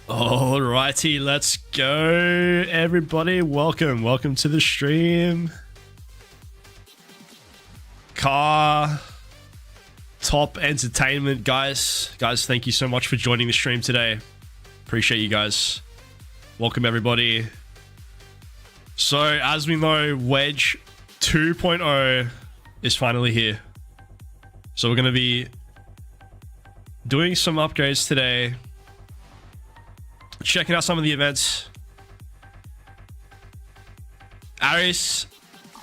Alrighty, let's go, everybody. Welcome to the stream. Car Top Entertainment, guys, thank you so much for joining the stream today. Appreciate you guys. Welcome, everybody. So, as we know, Wedge 2.0 is finally here. So we're going to be doing some upgrades today. Checking out some of the events. Aris,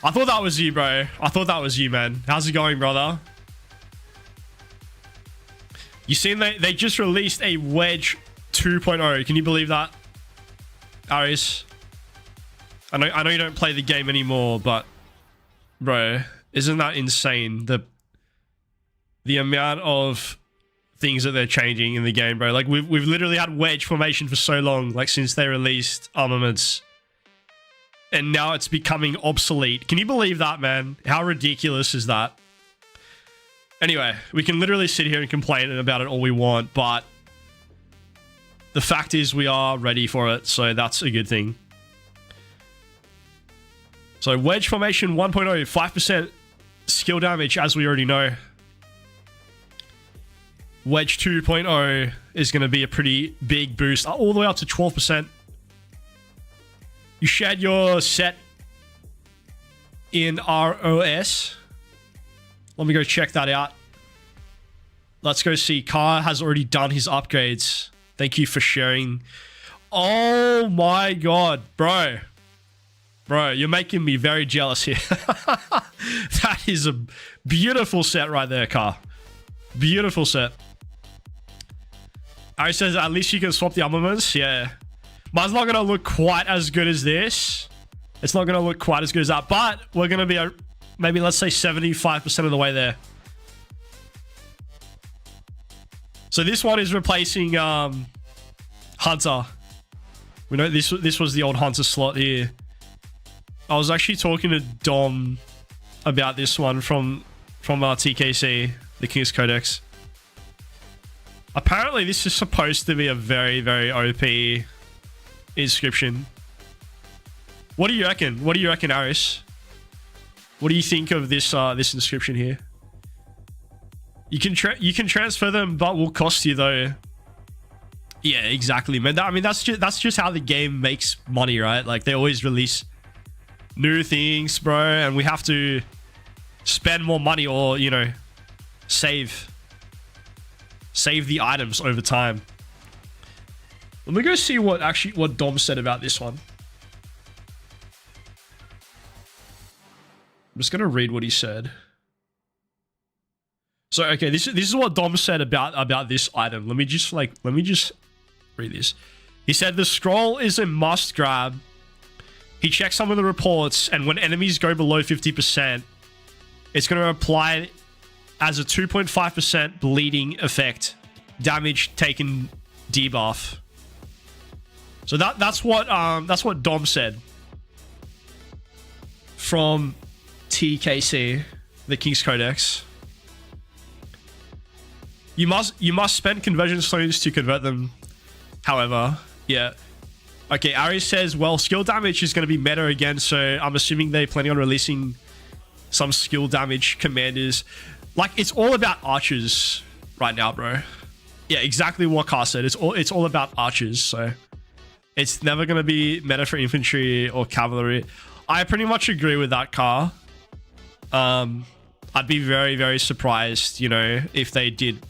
I thought that was you, bro. I thought that was you, man. How's it going, brother? You seen they just released a Wedge 2.0. Can you believe that, Aris? I know you don't play the game anymore, but bro, isn't that insane? The amount of things that they're changing in the game, bro. Like we've literally had wedge formation for so long, like since they released Armaments, and now it's becoming obsolete. Can you believe that, man? How ridiculous is that? Anyway, we can literally sit here and complain about it all we want, but the fact is we are ready for it, so that's a good thing. So wedge formation 1.0, 5% skill damage, as we already know. Wedge 2.0 is going to be a pretty big boost, all the way up to 12%. You shared your set in ROS. Let me go check that out. Let's go see. Car has already done his upgrades. Thank you for sharing. Oh my god, bro. Bro, you're making me very jealous here. That is a beautiful set right there, Car. Beautiful set. Ari says, at least you can swap the armaments. Yeah. Mine's not going to look quite as good as this. It's not going to look quite as good as that. But we're going to be, maybe let's say 75% of the way there. So this one is replacing Hunter. We know this was the old Hunter slot here. I was actually talking to Dom about this one from our TKC, the King's Codex. Apparently, this is supposed to be a very, very OP inscription. What do you reckon? What do you reckon, Aris? What do you think of this this inscription here? You can transfer them, but will cost you though. Yeah, exactly, man. I mean, that's just how the game makes money, right? Like they always release new things, bro, and we have to spend more money or, you know, save the items over time. Let me go see what Dom said about this one. I'm just gonna read what he said. So okay, this is what Dom said about this item. Let me just read this. He said the scroll is a must grab. He checked some of the reports, and when enemies go below 50%, it's going to apply as a 2.5% bleeding effect, damage taken debuff. So that's what Dom said from TKC, the King's Codex. You must spend conversion stones to convert them. However, yeah. Okay, Ari says, well, skill damage is going to be meta again, so I'm assuming they're planning on releasing some skill damage commanders. Like, it's all about archers right now, bro. Yeah, exactly what Car said. It's all about archers, so it's never going to be meta for infantry or cavalry. I pretty much agree with that, Car. I'd be very, very surprised, you know, if they did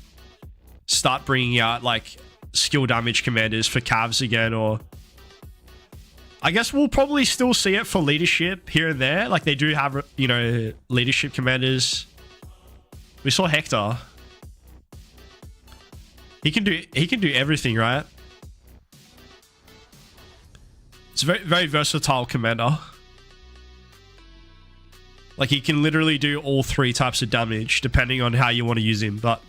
start bringing out, like, skill damage commanders for cavs again, or I guess we'll probably still see it for leadership here and there. Like they do have, you know, leadership commanders. We saw Hector. He can do everything, right? It's a very, very versatile commander. Like he can literally do all three types of damage depending on how you want to use him. But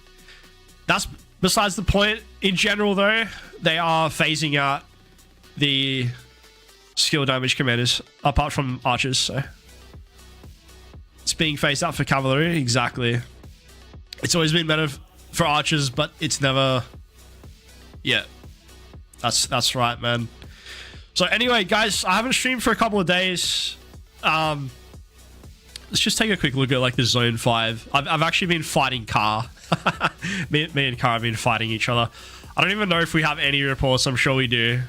that's besides the point. In general, though, they are phasing out the skill damage commanders apart from archers, so it's being phased out for cavalry. Exactly. It's always been better for archers, but it's never, yeah, That's right, man. So anyway, guys, I haven't streamed for a couple of days. Let's just take a quick look at like the Zone 5. I've actually been fighting Car. me and Car have been fighting each other. I don't even know if we have any reports. I'm sure we do.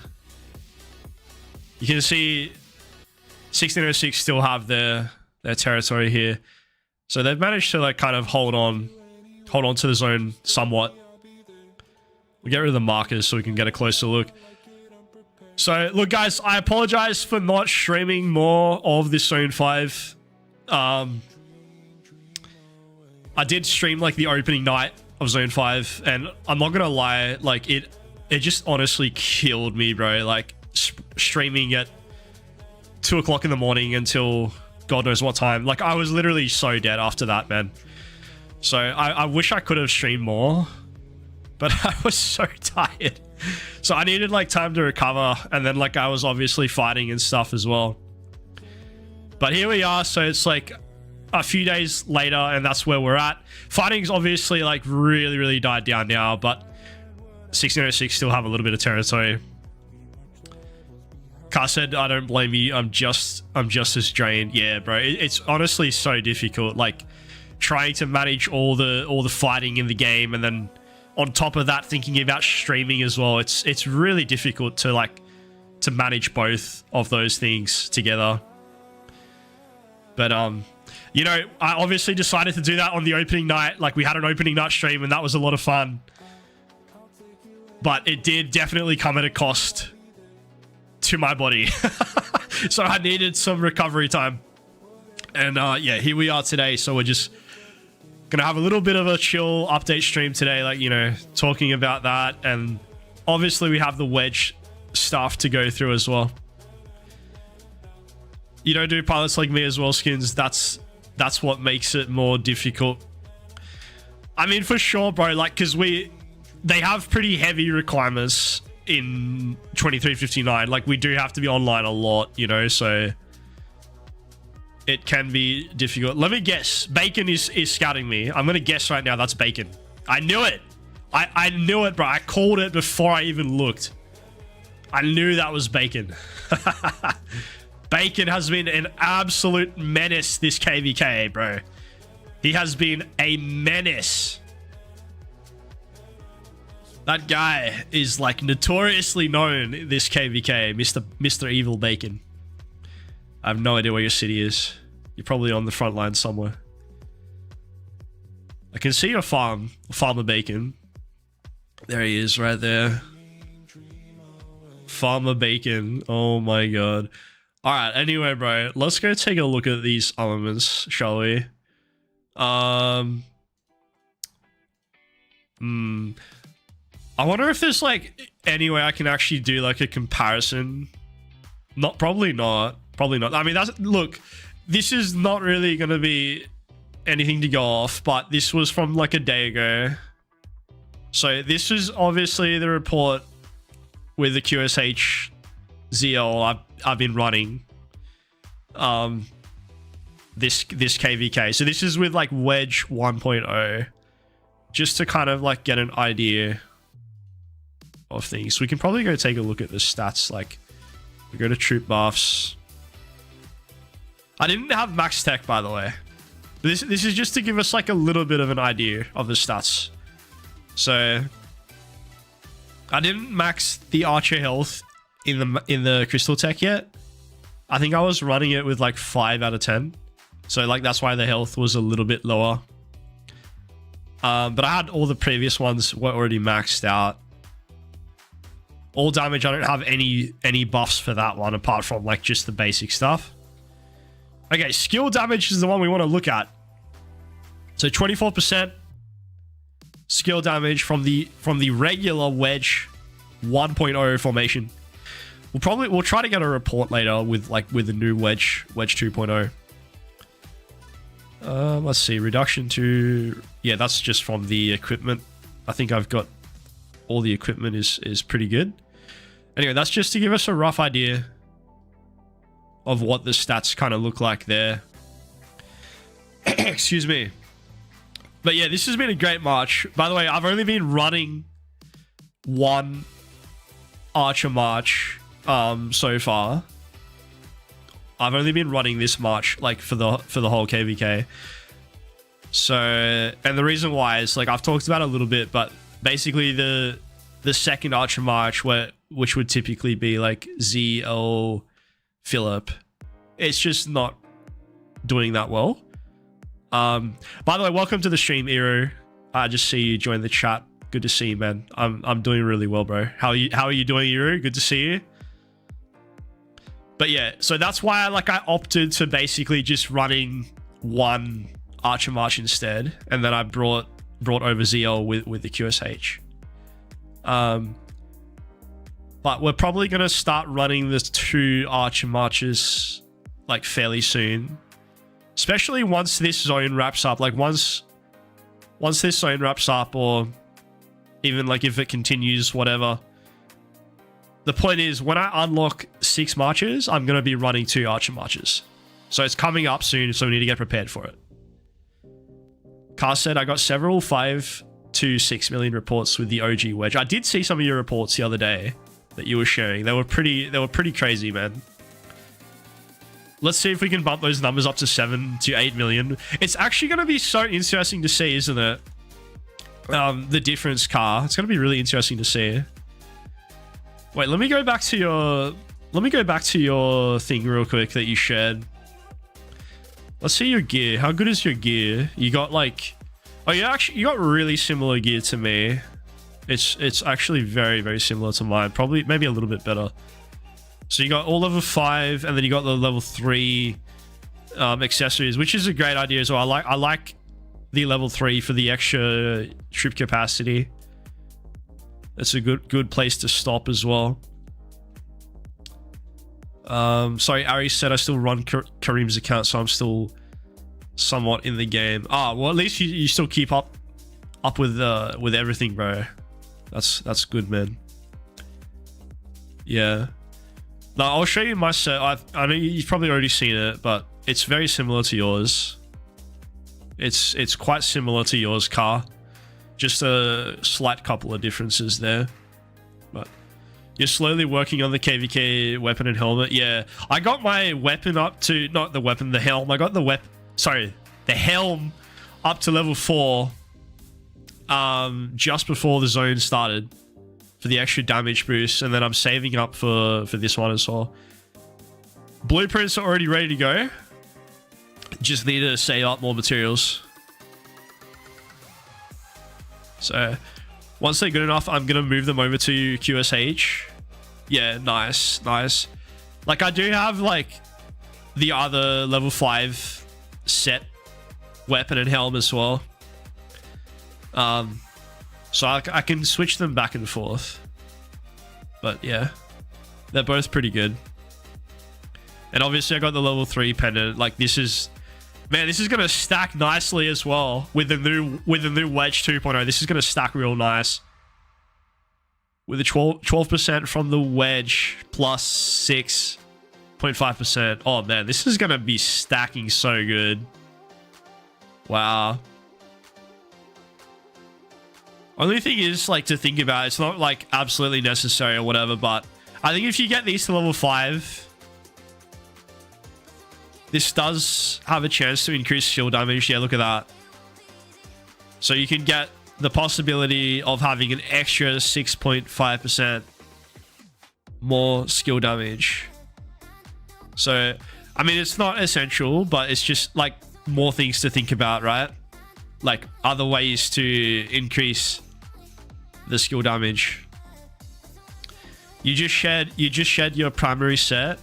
You can see 1606 still have their territory here. So they've managed to like kind of hold on to the zone somewhat. We'll get rid of the markers so we can get a closer look. So look, guys, I apologize for not streaming more of this Zone 5. I did stream like the opening night of Zone 5, and I'm not gonna lie, like it just honestly killed me, bro. Like streaming at 2 o'clock in the morning until God knows what time. Like I was literally so dead after that, man. So I wish I could have streamed more, but I was so tired. So I needed like time to recover, and then like I was obviously fighting and stuff as well. But here we are. So it's like a few days later, and that's where we're at. Fighting's obviously like really died down now, but 1606 still have a little bit of territory. Car said, I don't blame you. I'm just as drained. Yeah, bro. It's honestly so difficult. Like trying to manage all the fighting in the game, and then on top of that, thinking about streaming as well. It's really difficult to manage both of those things together. But you know, I obviously decided to do that on the opening night. Like we had an opening night stream, and that was a lot of fun. But it did definitely come at a cost to my body. So I needed some recovery time. And yeah, here we are today. So we're just gonna have a little bit of a chill update stream today, like, you know, talking about that. And obviously we have the Wedge stuff to go through as well. You don't do pilots like me as well, Skins. That's what makes it more difficult. I mean, for sure, bro, like, because they have pretty heavy requirements in 2359. Like, we do have to be online a lot, you know, so it can be difficult. Let me guess. Bacon is scouting me. I'm going to guess right now that's Bacon. I knew it. I knew it, bro. I called it before I even looked. I knew that was Bacon. Bacon has been an absolute menace this KVK, bro. He has been a menace. That guy is like notoriously known, this KVK, Mr. Evil Bacon. I have no idea where your city is. You're probably on the front line somewhere. I can see your farm, Farmer Bacon. There he is right there. Farmer Bacon. Oh my god. Alright, anyway, bro. Let's go take a look at these armaments, shall we? I wonder if there's like any way I can actually do like a comparison. Probably not. I mean, look, this is not really gonna be anything to go off, but this was from like a day ago. So this is obviously the report with the QSH ZL I've been running. This KVK. So this is with like Wedge 1.0, just to kind of like get an idea of things. We can probably go take a look at the stats. Like, we go to troop buffs. I didn't have max tech, by the way. This is just to give us like a little bit of an idea of the stats. So I didn't max the archer health in the crystal tech yet. I think I was running it with like 5 out of 10. So like that's why the health was a little bit lower. But I had all the previous ones were already maxed out. All damage, I don't have any buffs for that one apart from like just the basic stuff. Okay, skill damage is the one we want to look at. So 24% skill damage from the regular Wedge 1.0 formation. We'll try to get a report later with the new Wedge 2.0. Let's see, reduction to, yeah, that's just from the equipment. I think I've got all the equipment is pretty good. Anyway, that's just to give us a rough idea of what the stats kind of look like there. Excuse me. But yeah, this has been a great march. By the way, I've only been running one Archer March so far. I've only been running this March like for the whole KVK. So, and the reason why is like I've talked about it a little bit, but basically the second Archer March, which would typically be like ZL Philip, it's just not doing that well. By the way, welcome to the stream, Iro. I just see you join the chat. Good to see you, man. I'm doing really well, bro. How are you doing, Iro? Good to see you. But yeah, so that's why I opted to basically just running one Archer March instead, and then I brought over ZL with the QSH. But we're probably gonna start running the 2 Archer Marches like fairly soon, especially once this zone wraps up. Like once this zone wraps up, or even like if it continues, whatever. The point is, when I unlock 6 marches, I'm gonna be running 2 Archer Marches. So it's coming up soon, so we need to get prepared for it. Car said, I got several 5 to 6 million reports with the OG Wedge. I did see some of your reports the other day that you were sharing. They were pretty crazy, man. Let's see if we can bump those numbers up to 7 to 8 million. It's actually going to be so interesting to see, isn't it? The difference, Car. It's going to be really interesting to see. Wait, let me go back to your thing real quick that you shared. Let's see your gear. How good is your gear? You got like, oh, you got really similar gear to me. It's actually very, very similar to mine. Probably maybe a little bit better. So you got all level 5, and then you got the level 3 accessories, which is a great idea as well. I like the level 3 for the extra trip capacity. That's a good place to stop as well. Sorry, Ari said I still run Kareem's account, so I'm still somewhat in the game. Well, at least you still keep up with everything, bro. That's good, man. Yeah. Now I'll show you my set. I know you've probably already seen it, but it's very similar to yours. It's quite similar to yours, Car. Just a slight couple of differences there. But you're slowly working on the KVK weapon and helmet. Yeah, I got my weapon up to, not the weapon, the helm. I got the helm up to level 4 just before the zone started for the extra damage boost, and then I'm saving up for this one as well. Blueprints are already ready to go. Just need to save up more materials. So once they're good enough, I'm gonna move them over to QSH. Yeah, nice. Like I do have like the other level 5 set weapon and helm as well. So I can switch them back and forth. But yeah, they're both pretty good. And obviously I got the level 3 pendant. Like this is, man, this is gonna stack nicely as well with the new Wedge 2.0. This is gonna stack real nice. With the 12% from the Wedge plus 6.5%. Oh man, this is gonna be stacking so good. Wow. Only thing is like to think about, it's not like absolutely necessary or whatever, but I think if you get these to level 5, this does have a chance to increase shield damage. Yeah, look at that. So you can get the possibility of having an extra 6.5% more skill damage. So, I mean, it's not essential, but it's just like more things to think about, right? Like other ways to increase the skill damage. You just shed your primary set.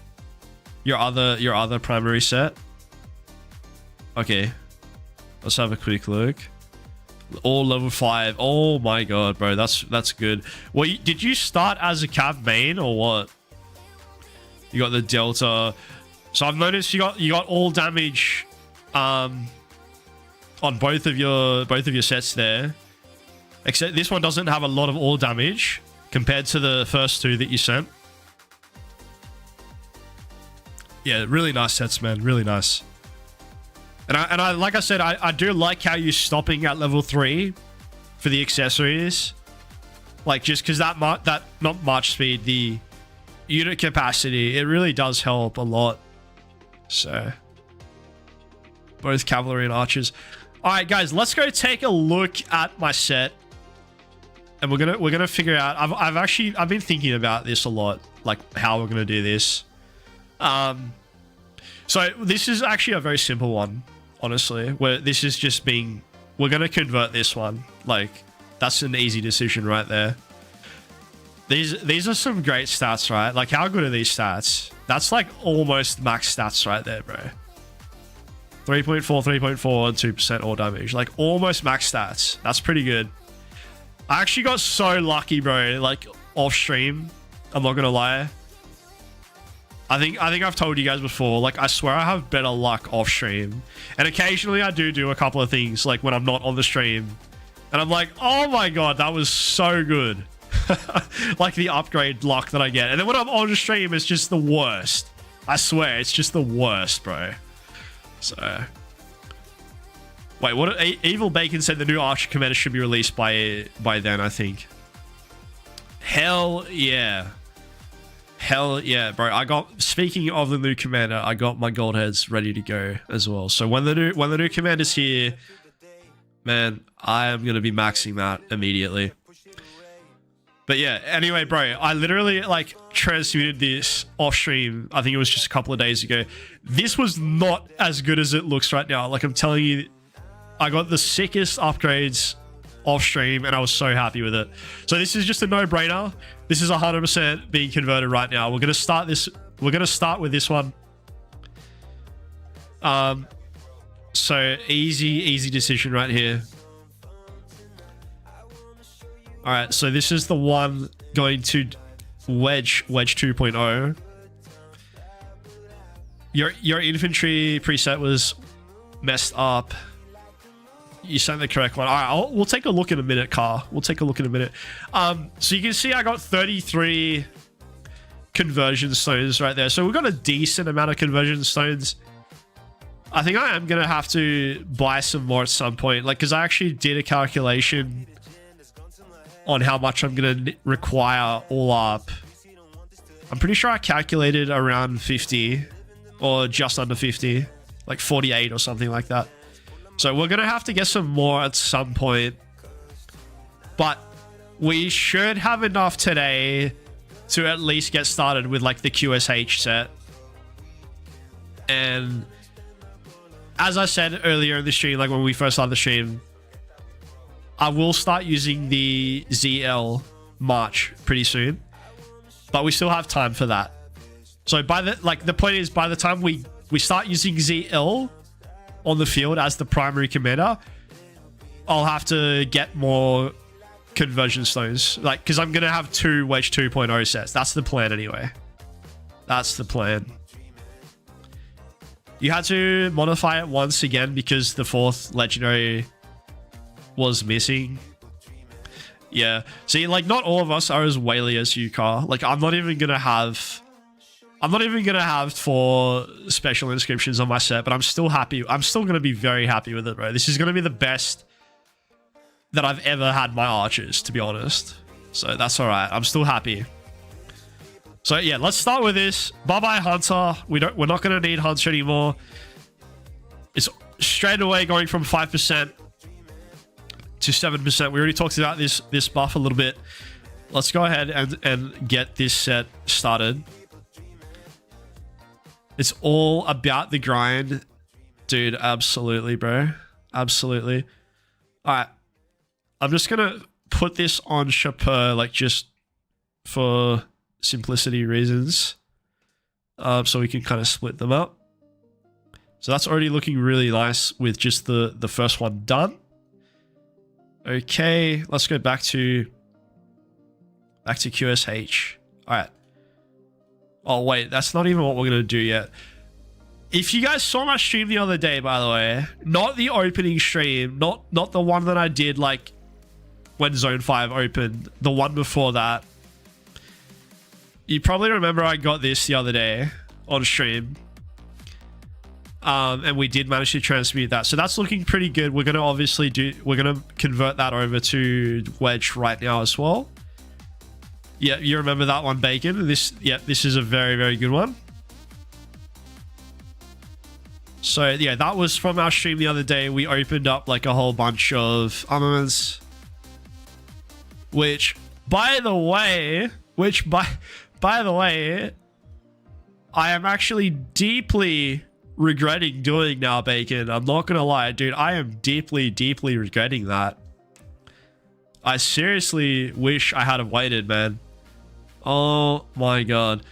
Your other primary set. Okay. Let's have a quick look. All level 5. Oh my god, bro. That's good. Well, did you start as a cav main or what? You got the Delta. So I've noticed you got all damage on both of your sets there. Except this one doesn't have a lot of all damage compared to the first 2 that you sent. Yeah, really nice sets, man. Really nice. And I like I said, I do like how you're stopping at level 3 for the accessories. Like, just because that not march speed, the unit capacity, it really does help a lot. So both cavalry and archers. All right, guys, let's go take a look at my set, and we're gonna figure out. I've been thinking about this a lot, like how we're gonna do this. So this is actually a very simple one, honestly. Where this is just being, we're gonna convert this one. Like, that's an easy decision right there. These are some great stats, right? Like, how good are these stats? That's like almost max stats right there, bro. 3.4, 3.4, and 2% all damage. Like, almost max stats. That's pretty good. I actually got so lucky, bro. Like, off stream, I'm not gonna lie. I think I've told you guys before. Like, I swear I have better luck off stream, and occasionally I do a couple of things like when I'm not on the stream, and I'm like, oh my god, that was so good. Like the upgrade luck that I get, and then when I'm on the stream, it's just the worst. I swear, it's just the worst, bro. So, wait, what? Evil Bacon said the new Archer Commander should be released by then, I think. Hell yeah. Hell yeah, bro. Speaking of the new commander, I got my gold heads ready to go as well. So when the new commander's here, man, I am gonna be maxing that immediately. But yeah, anyway, bro, I literally like transmuted this off stream. I think it was just a couple of days ago. This was not as good as it looks right now. Like, I'm telling you, I got the sickest upgrades off stream, and I was so happy with it. So this is just a no-brainer. This is 100% being converted right now. We're gonna start this. We're gonna start with this one. So easy decision right here. All right, so this is the one going to Wedge 2.0. Your infantry preset was messed up. You sent the correct one. All right, we'll take a look in a minute, Car. We'll take a look in a minute. So you can see I got 33 conversion stones right there. So we've got a decent amount of conversion stones. I think I am going to have to buy some more at some point. Like, because I actually did a calculation on how much I'm going to require all up. I'm pretty sure I calculated around 50 or just under 50, like 48 or something like that. So we're going to have to get some more at some point. But we should have enough today to at least get started with like the QSH set. And as I said earlier in the stream, like when we first started the stream, I will start using the ZL March pretty soon. But we still have time for that. So the point is, by the time we start using ZL on the field as the primary commander, I'll have to get more conversion stones, like, because I'm gonna have 2 Wedge 2.0 sets. That's the plan anyway. That's the plan. You had to modify it once again because the 4th legendary was missing. Yeah, see, like, not all of us are as whaley as you, Car. Like, I'm not even gonna have 4 special inscriptions on my set, but I'm still happy. I'm still going to be very happy with it, bro. This is going to be the best that I've ever had my archers, to be honest. So that's all right. I'm still happy. So yeah, let's start with this. Bye-bye, Hunter. We're not going to need Hunter anymore. It's straight away going from 5% to 7%. We already talked about this buff a little bit. Let's go ahead and get this set started. It's all about the grind. Dude, absolutely, bro. Absolutely. All right. I'm just going to put this on Chapeau, like, just for simplicity reasons. So we can kind of split them up. So that's already looking really nice with just the first one done. Okay, let's go back to QSH. All right. Oh, wait, that's not even what we're going to do yet. If you guys saw my stream the other day, by the way, not the opening stream, not the one that I did, like, when Zone 5 opened, the one before that, you probably remember I got this the other day on stream. And we did manage to transmute that. So that's looking pretty good. We're going to convert that over to Wedge right now as well. Yeah, you remember that one, Bacon. This is a very, very good one. So yeah, that was from our stream the other day. We opened up like a whole bunch of armaments, which by the way, I am actually deeply regretting doing now, Bacon. I'm not gonna lie, dude. I am deeply, deeply regretting that. I seriously wish I had waited, man. Oh my god.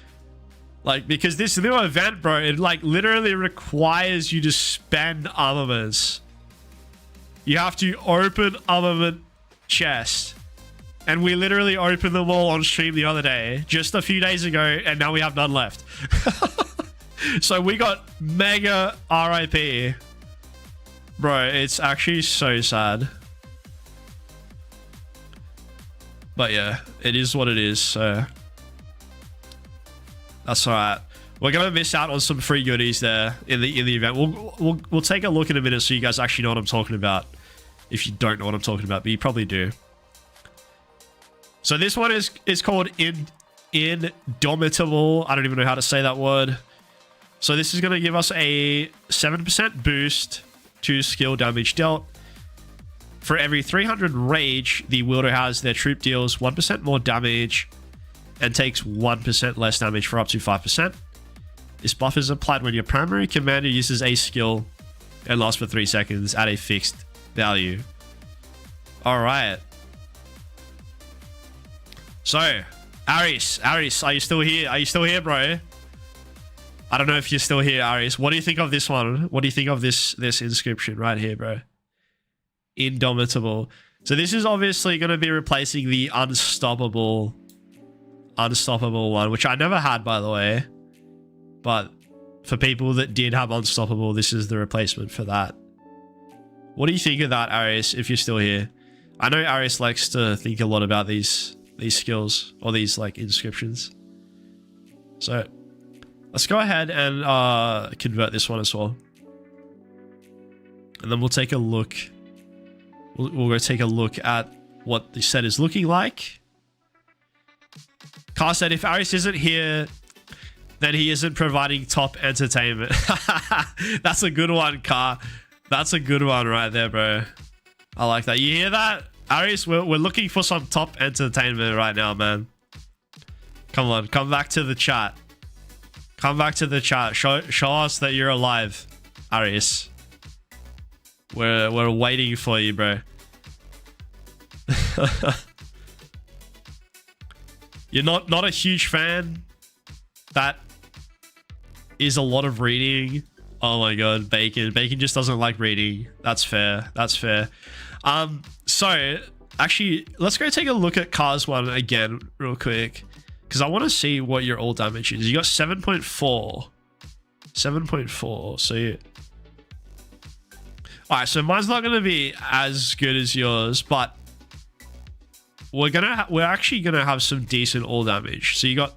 Like, because this new event, bro, it like literally requires you to spend armaments. You have to open armament chest. And we literally opened them all on stream the other day, just a few days ago, and now we have none left. So we got mega RIP. Bro, it's actually so sad. But yeah, it is what it is, so that's alright. We're gonna miss out on some free goodies there in the event. We'll take a look in a minute so you guys actually know what I'm talking about. If you don't know what I'm talking about, but you probably do. So this one is called Indomitable. I don't even know how to say that word. So this is gonna give us a 7% boost to skill damage dealt. For every 300 rage, the wielder has, their troop deals 1% more damage and takes 1% less damage for up to 5%. This buff is applied when your primary commander uses a skill and lasts for 3 seconds at a fixed value. Alright. So, Aris, are you still here? Are you still here, bro? I don't know if you're still here, Aris. What do you think of this one? What do you think of this inscription right here, bro? Indomitable. So this is obviously going to be replacing the unstoppable one, which I never had, by the way. But for people that did have unstoppable, this is the replacement for that. What do you think of that, Aris, if you're still here? I know Aris likes to think a lot about these skills or these like inscriptions. So let's go ahead and convert this one as well. And then we'll take a look. We'll go take a look at what the set is looking like. Car said, if Aris isn't here, then he isn't providing top entertainment. That's a good one, Car. That's a good one right there, bro. I like that. You hear that? Aris, we're looking for some top entertainment right now, man. Come on, come back to the chat. Come back to the chat. Show us that you're alive, Aris. We're waiting for you, bro. You're not a huge fan. That is a lot of reading. Oh my god, Bacon just doesn't like reading. That's fair. That's fair. So actually, let's go take a look at Car's one again real quick, because I want to see what your all damage is. You got 7.4. 7.4. So you... Alright, so mine's not going to be as good as yours, but we're actually going to have some decent all damage. So you got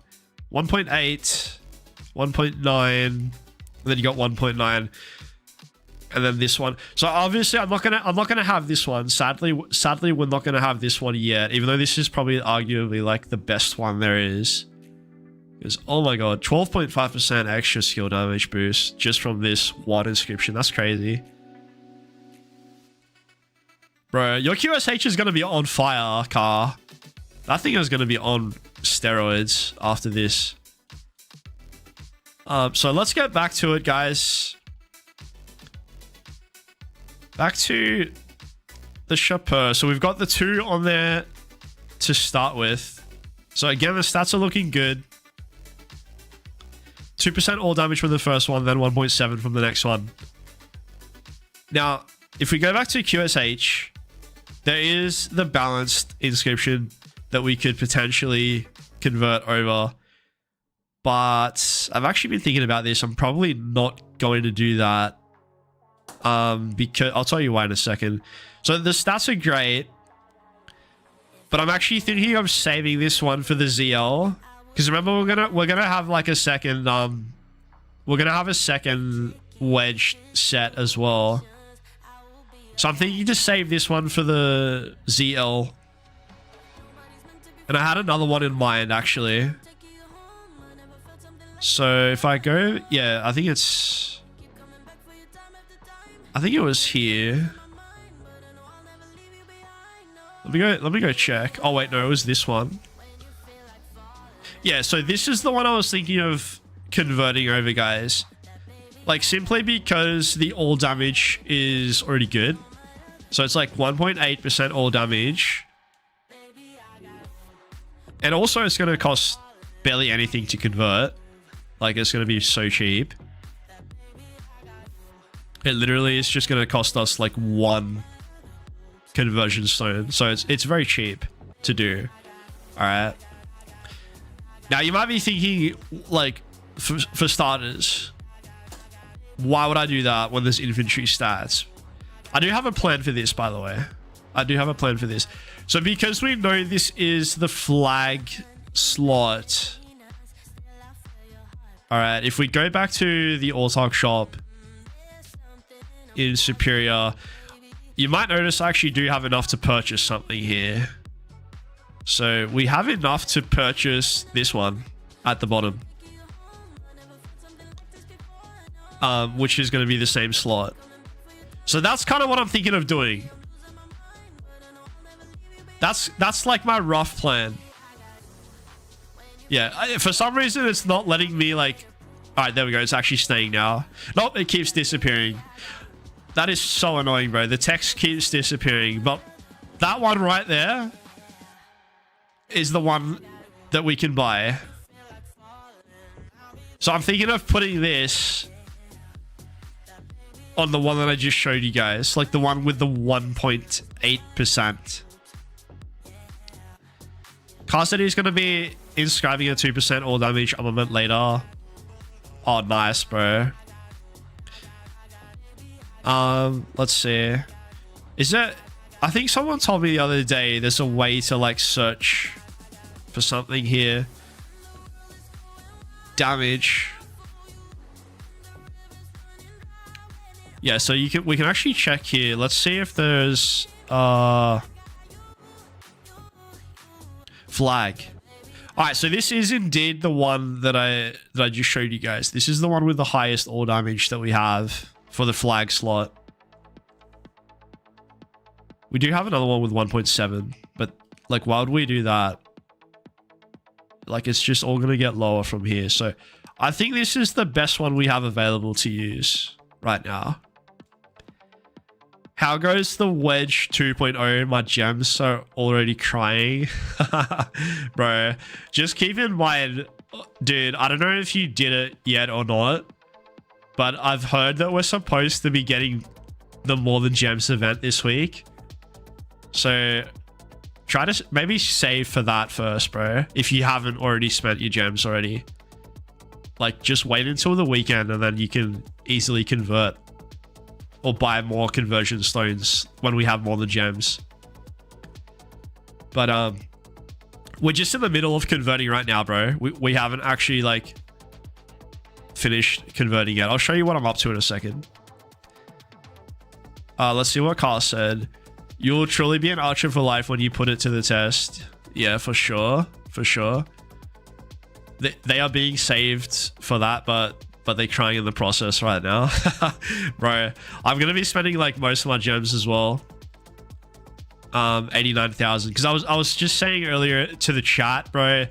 1.8, 1.9, and then you got 1.9, and then this one. So obviously I'm not gonna have this one. Sadly we're not gonna have this one yet, even though this is probably arguably like the best one there is. Because oh my god, 12.5% extra skill damage boost just from this one inscription. That's crazy. Bro, your QSH is going to be on fire, Car. That thing is going to be on steroids after this. So let's get back to it, guys. Back to the Chapeau. So we've got the 2 on there to start with. So again, the stats are looking good. 2% all damage from the first one, then 1.7 from the next one. Now, if we go back to QSH... there is the balanced inscription that we could potentially convert over. But I've actually been thinking about this. I'm probably not going to do that. Because I'll tell you why in a second. So the stats are great. But I'm actually thinking of saving this one for the ZL. Because remember, we're gonna have like a second we're gonna have a second Wedge set as well. So I'm thinking to save this one for the ZL. And I had another one in mind, actually. So if I go... Yeah, I think it's... I think it was here. Let me go check. Oh, wait, no, it was this one. Yeah, so this is the one I was thinking of converting over, guys. Like, simply because the all damage is already good. So it's like 1.8% all damage. And also it's going to cost barely anything to convert. Like, it's going to be so cheap. It literally is just going to cost us like 1 conversion stone. So it's very cheap to do. All right. Now, you might be thinking, like, for starters, why would I do that when there's infantry stats? I do have a plan for this, by the way. I do have a plan for this. So because we know this is the flag slot. All right, if we go back to the Autarch shop in Superior, you might notice I actually do have enough to purchase something here. So we have enough to purchase this one at the bottom. Which is going to be the same slot. So that's kind of what I'm thinking of doing. That's like my rough plan. Yeah, for some reason it's not letting me like... Alright, there we go. It's actually staying now. Nope, it keeps disappearing. That is so annoying, bro. The text keeps disappearing. But that one right there is the one that we can buy. So I'm thinking of putting this on the one that I just showed you guys. Like the one with the 1.8%. Cassidy is going to be inscribing a 2% all damage armament later. Oh, nice, bro. Let's see. Is there... I think someone told me the other day there's a way to like search for something here. Damage. Yeah, so we can actually check here. Let's see if there's flag. All right, so this is indeed the one that I just showed you guys. This is the one with the highest all damage that we have for the flag slot. We do have another one with 1.7, but like, why would we do that? Like, it's just all gonna get lower from here. So I think this is the best one we have available to use right now. How goes the Wedge 2.0? My gems are already crying. Bro, just keep in mind, dude, I don't know if you did it yet or not, but I've heard that we're supposed to be getting the More Than Gems event this week. So try to maybe save for that first, bro. If you haven't already spent your gems already. Like, just wait until the weekend and then you can easily convert. Or buy more conversion stones when we have more than gems. But we're just in the middle of converting right now, bro. We haven't actually like finished converting yet. I'll show you what I'm up to in a second. Let's see what Carl said. You'll truly be an archer for life when you put it to the test. Yeah, for sure. For sure. They are being saved for that, but they're crying in the process right now. Bro, I'm going to be spending like most of my gems as well. 89,000. Because I was just saying earlier to the chat, bro,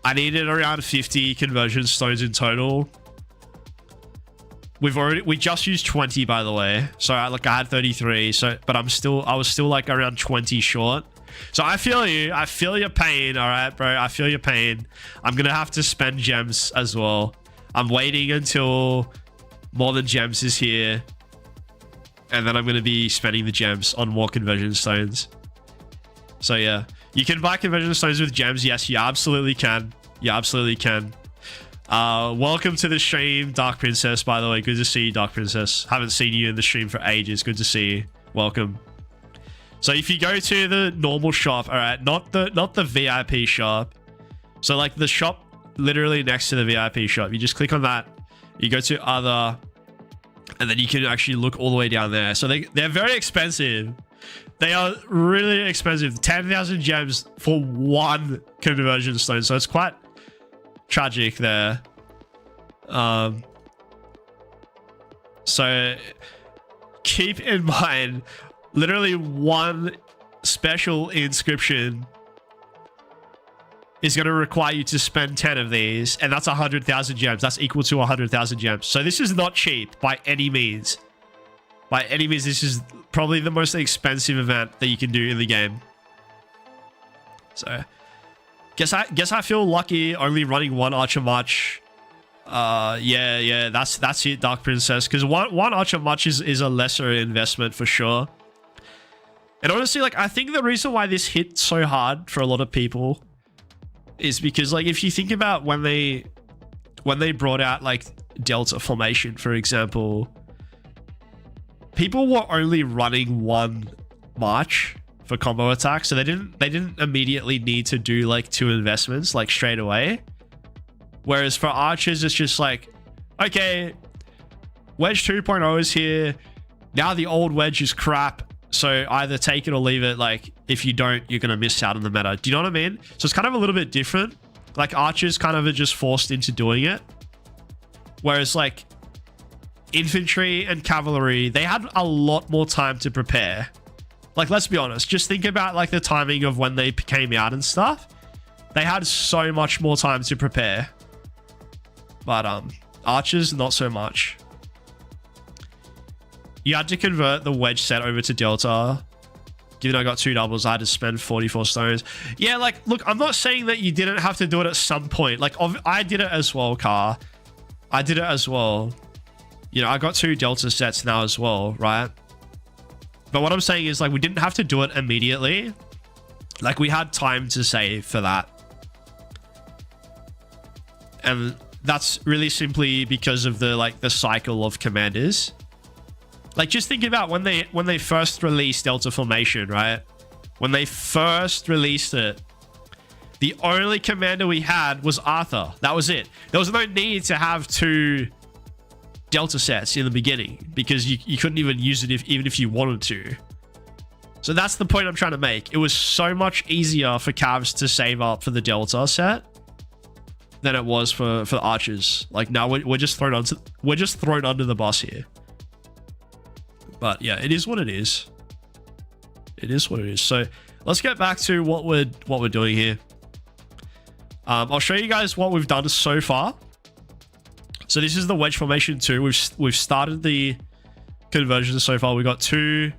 I needed around 50 conversion stones in total. We just used 20, by the way. So I had 33. So, but I was still like around 20 short. So I feel you. I feel your pain. All right, bro. I feel your pain. I'm going to have to spend gems as well. I'm waiting until More Than Gems is here. And then I'm going to be spending the gems on more conversion stones. So yeah, you can buy conversion stones with gems. Yes, you absolutely can. You absolutely can. Welcome to the stream, Dark Princess, by the way. Good to see you, Dark Princess. Haven't seen you in the stream for ages. Good to see you. Welcome. So if you go to the normal shop, all right, not the VIP shop. So like the shop literally next to the VIP shop. You just click on that. You go to other, and then you can actually look all the way down there. So they're very expensive. They are really expensive. 10,000 gems for one conversion stone. So it's quite tragic there. So keep in mind, literally one special inscription is going to require you to spend 10 of these, and that's 100,000 gems. That's equal to 100,000 gems. So this is not cheap by any means. By any means, this is probably the most expensive event that you can do in the game. So guess I feel lucky only running one Archer March. Yeah, that's it, Dark Princess, because one Archer March is a lesser investment for sure. And honestly, like, I think the reason why this hit so hard for a lot of people is because, like, if you think about when they brought out like Delta Formation, for example, people were only running one march for combo attacks, so they didn't immediately need to do like 2 investments like straight away. Whereas for archers, it's just like, okay, Wedge 2.0 is here. Now the old Wedge is crap, so either take it or leave it. Like, if you don't, you're going to miss out on the meta. Do you know what I mean? So it's kind of a little bit different. Like, archers kind of are just forced into doing it. Whereas, like, infantry and cavalry, they had a lot more time to prepare. Like, let's be honest. Just think about, like, the timing of when they came out and stuff. They had so much more time to prepare. But, archers, not so much. You had to convert the Wedge set over to Delta. Given I got 2 doubles, I had to spend 44 stones. Yeah, like, look, I'm not saying that you didn't have to do it at some point. Like, I did it as well, Car. I did it as well. You know, I got 2 Delta sets now as well, right? But what I'm saying is, like, we didn't have to do it immediately. Like, we had time to save for that. And that's really simply because of the, like, the cycle of commanders. Like, just think about when they first released Delta Formation, right? When they first released it, the only commander we had was Arthur. That was it. There was no need to have 2 Delta sets in the beginning, because you couldn't even use it even if you wanted to. So that's the point I'm trying to make. It was so much easier for Cavs to save up for the Delta set than it was for the archers. Like, now we're just thrown under the bus here. But yeah, it is what it is. It is what it is. So let's get back to what we're doing here. I'll show you guys what we've done so far. So this is the Wedge Formation 2. We've started the conversions so far. We got 2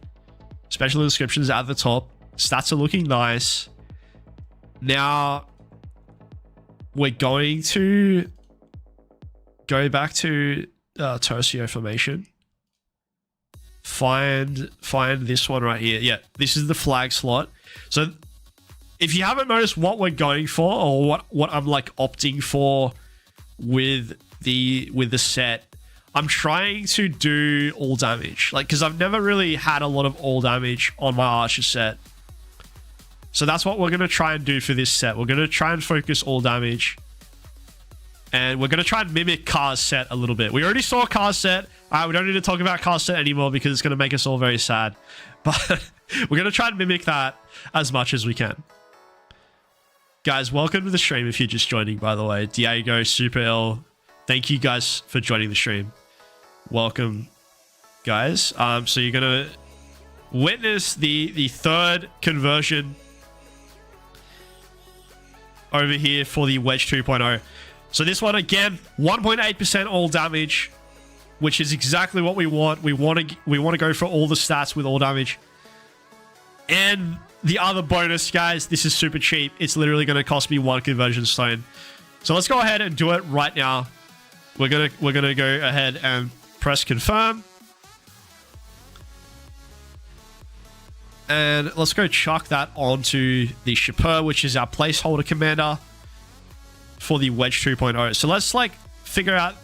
special inscriptions at the top. Stats are looking nice. Now we're going to go back to Tercio Formation. Find this one right here. Yeah, this is the flag slot. So if you haven't noticed what we're going for, or what I'm like opting for with the set, I'm trying to do all damage, like, because I've never really had a lot of all damage on my archer set. So that's what we're going to try and do for this set. We're going to try and focus all damage, and we're going to try and mimic Car's set a little bit. We already saw Car's set. We don't need to talk about Car's set anymore because it's going to make us all very sad. But we're going to try and mimic that as much as we can. Guys, welcome to the stream if you're just joining, by the way. Diego, Super L, thank you guys for joining the stream. Welcome, guys. So you're going to witness the third conversion over here for the Wedge 2.0. So this one, again, 1.8% all damage, which is exactly what we want. We want to go for all the stats with all damage. And the other bonus, guys, this is super cheap. It's literally going to cost me 1 conversion stone. So let's go ahead and do it right now. We're gonna go ahead and press confirm. And let's go chuck that onto the Shapur, which is our placeholder commander for the Wedge 2.0. So let's like figure out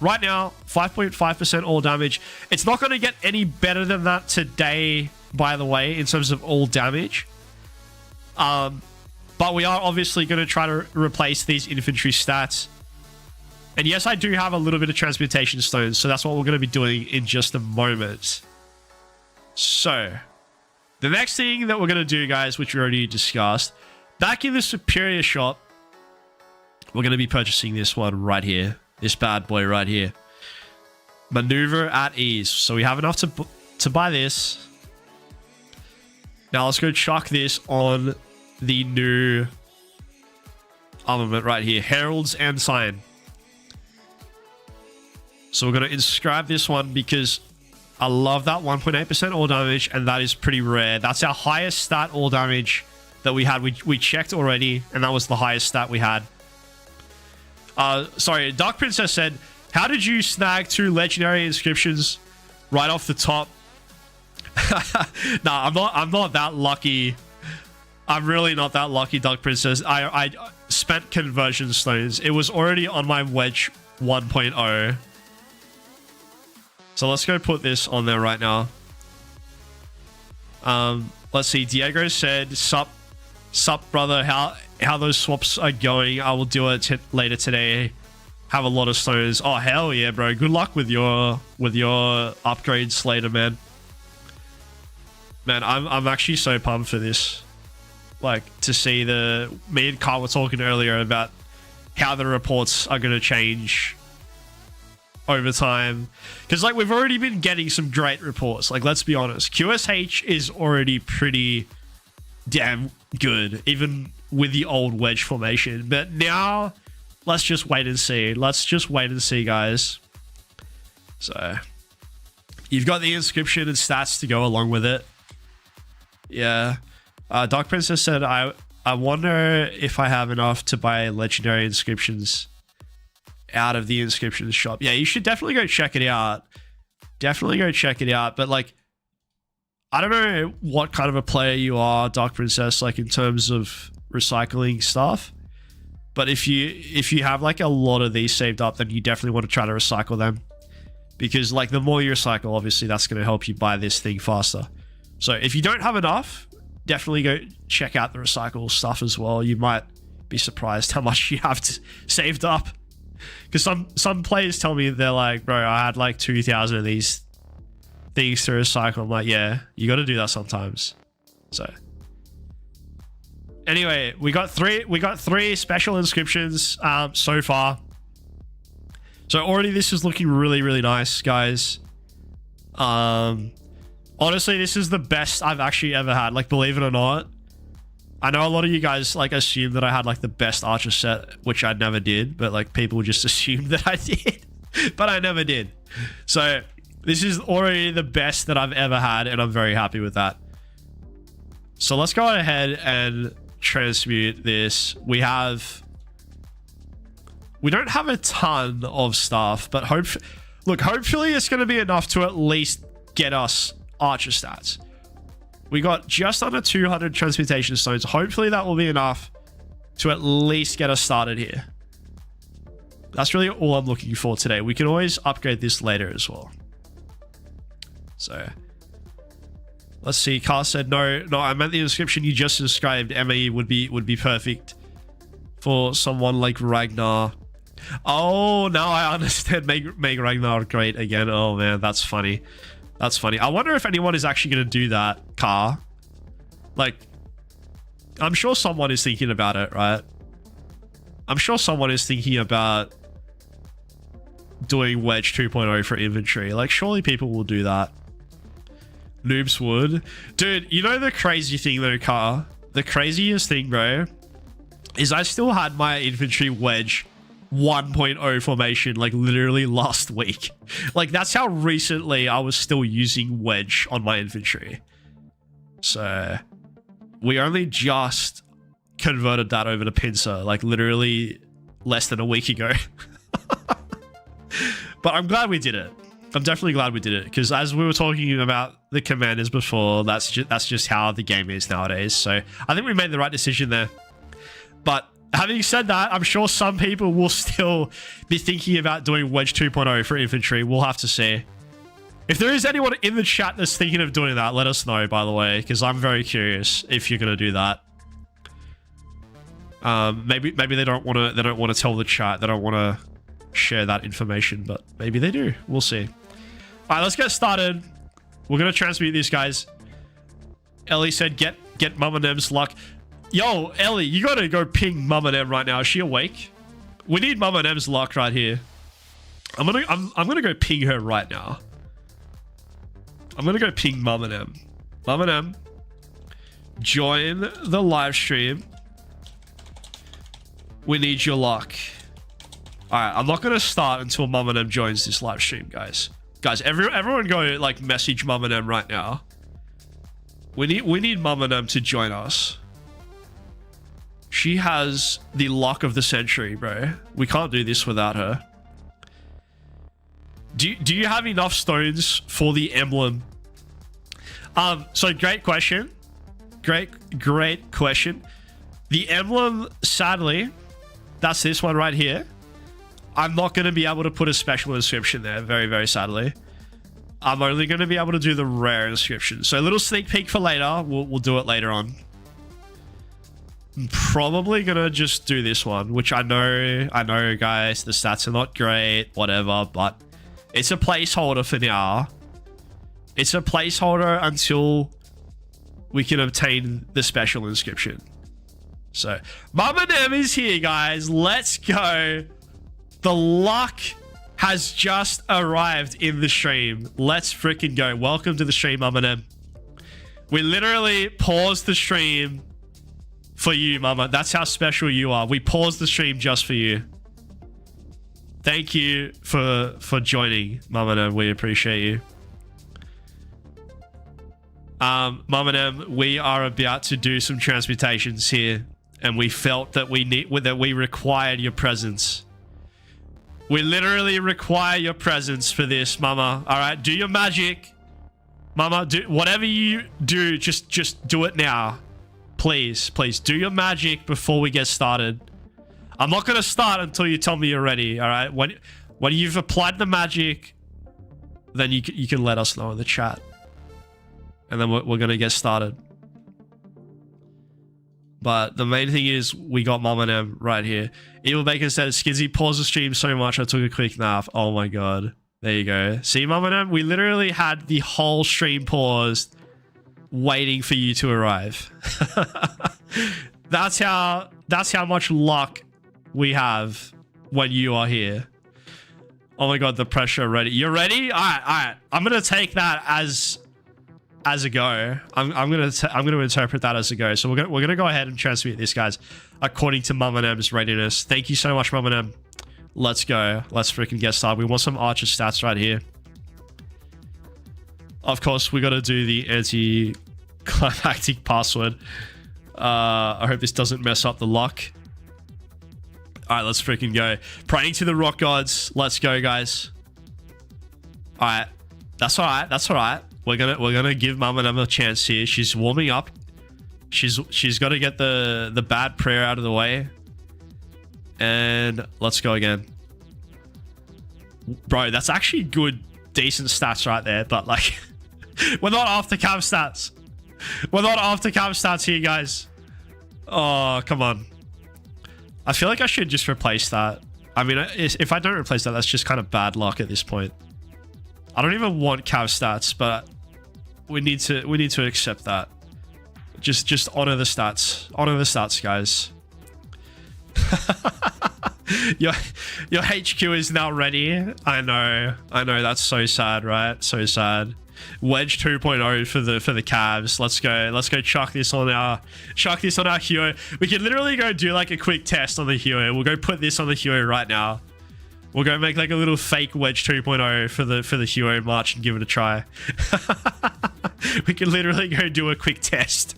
right now, 5.5% all damage. It's not going to get any better than that today, by the way, in terms of all damage. But we are obviously going to try to replace these infantry stats. And yes, I do have a little bit of transmutation stones, so that's what we're going to be doing in just a moment. So The next thing that we're going to do, guys, which we already discussed, back in the superior shop, we're going to be purchasing this one right here. This bad boy right here. Maneuver at ease. So we have enough to buy this. Now let's go chuck this on the new armament right here. Heralds and Sign. So we're going to inscribe this one because I love that 1.8% all damage, and that is pretty rare. That's our highest stat all damage that we had. We checked already, and that was the highest stat we had. Sorry, Dark Princess said, how did you snag 2 legendary inscriptions right off the top? Nah, I'm not that lucky. I'm really not that lucky, Dark Princess. I spent conversion stones. It was already on my Wedge 1.0. So let's go put this on there right now. Let's see. Diego said, sup brother, how those swaps are going. I will do it later today. Have a lot of stones. Oh, hell yeah, bro. Good luck with your upgrades later, man. Man, I'm actually so pumped for this. Like, to see me and Carl were talking earlier about how the reports are going to change over time. Because, like, we've already been getting some great reports. Like, let's be honest. QSH is already pretty damn good, even with the old Wedge formation. But now, let's just wait and see. Let's just wait and see, guys. So, you've got the inscription and stats to go along with it. Yeah. Dark Princess said, I wonder if I have enough to buy legendary inscriptions out of the inscriptions shop. Yeah, you should definitely go check it out. Definitely go check it out. But, like, I don't know what kind of a player you are, Dark Princess, like, in terms of recycling stuff. But if you have, like, a lot of these saved up, then you definitely want to try to recycle them. Because, like, the more you recycle, obviously, that's going to help you buy this thing faster. So if you don't have enough, definitely go check out the recycle stuff as well. You might be surprised how much you have saved up. Because some players tell me, they're like, bro, I had like 2,000 of these things to recycle. I'm like, yeah, you got to do that sometimes. So anyway, we got three special inscriptions so far. So already this is looking really, really nice, guys. Honestly, this is the best I've actually ever had. Like, believe it or not, I know a lot of you guys like assume that I had like the best archer set, which I never did, but like people just assumed that I did, but I never did. So this is already the best that I've ever had, and I'm very happy with that. So let's go ahead and transmute this. We don't have a ton of stuff, but hopefully it's going to be enough to at least get us archer stats. We got just under 200 transmutation stones. Hopefully that will be enough to at least get us started here. That's really all I'm looking for today. We can always upgrade this later as well. So let's see. Carl said, no, I meant the inscription you just described. MAE would be perfect for someone like Ragnar. Oh, now I understand. Make Ragnar great again. Oh man, that's funny. That's funny. I wonder if anyone is actually going to do that, Car. Like, I'm sure someone is thinking about it, right? I'm sure someone is thinking about doing Wedge 2.0 for inventory. Like, surely people will do that. Noobs would. Dude, you know the crazy thing though, Car? The craziest thing, bro, is I still had my inventory Wedge 1.0 formation like literally last week. Like, that's how recently I was still using Wedge on my inventory. So we only just converted that over to pincer like literally less than a week ago. But I'm glad we did it. I'm definitely glad we did it, because as we were talking about the commanders before, that's just how the game is nowadays. So I think we made the right decision there. But having said that, I'm sure some people will still be thinking about doing Wedge 2.0 for infantry. We'll have to see. If there is anyone in the chat that's thinking of doing that, let us know, by the way, because I'm very curious if you're going to do that. Maybe they don't want to tell the chat. They don't want to share that information, but maybe they do. We'll see. All right, let's get started. We're going to transmute these guys. Ellie said, get Mum and M's luck. Yo, Ellie, you gotta go ping Mum and M right now. Is she awake? We need Mum and M's luck right here. I'm gonna go ping her right now. I'm gonna go ping Mum and M. Mum and M, join the live stream. We need your luck. Alright, I'm not gonna start until Mum and M joins this live stream, guys. Guys, everyone go like message Mum and M right now. We need Mum and M to join us. She has the luck of the century, bro. We can't do this without her. Do you have enough stones for the emblem? So great question. Great question. The emblem, sadly, that's this one right here. I'm not going to be able to put a special inscription there, very sadly. I'm only going to be able to do the rare inscription. So a little sneak peek for later. We'll do it later on. I'm probably going to just do this one, which I know, guys, the stats are not great, whatever, but it's a placeholder for now. It's a placeholder until we can obtain the special inscription. So, Mum and M is here, guys. Let's go. The luck has just arrived in the stream. Let's freaking go. Welcome to the stream, Mum and M. We literally paused the stream for you, Mama. That's how special you are. We paused the stream just for you. Thank you for joining, Mum and M. We appreciate you. Mum and M, we are about to do some transmutations here, and we felt that we required your presence. We literally require your presence for this, Mama. All right, do your magic, Mama. Do whatever you do. Just do it now, please. Do your magic before we get started. I'm not gonna start until you tell me you're ready. All right, when you've applied the magic, then you can let us know in the chat, and then we're gonna get started. But the main thing is we got Mum and M right here. Evil Bacon said, Skizzy paused the stream so much I took a quick nap. Oh my god. There you go. See, Mum and M? We literally had the whole stream paused waiting for you to arrive. That's how much luck we have when you are here. Oh my god, the pressure ready. You're ready? Alright. I'm gonna take that as a go. I'm gonna interpret that as a go. So we're gonna go ahead and transmute this, guys, according to Mum and M's readiness. Thank you so much, Mum and M. Let's go. Let's freaking get started. We want some archer stats right here. Of course, we gotta do the anti-climactic password. I hope this doesn't mess up the luck. All right, let's freaking go. Praying to the rock gods. Let's go, guys. All right, that's all right. That's all right. We're gonna give Mum and M a chance here. She's warming up. She's got to get the bad prayer out of the way. And let's go again. Bro, that's actually good, decent stats right there. But like, we're not after cam stats. We're not after cam stats here, guys. Oh, come on. I feel like I should just replace that. I mean, if I don't replace that, that's just kind of bad luck at this point. I don't even want cav stats, but we need to accept that. Just honor the stats. Honor the stats, guys. your HQ is now ready. I know. That's so sad, right? So sad. Wedge 2.0 for the Cavs. Let's go chuck this on our hero. We can literally go do like a quick test on the hero. We'll go put this on the hero right now. We'll go make like a little fake Wedge 2.0 for the hero march and give it a try. We can literally go do a quick test.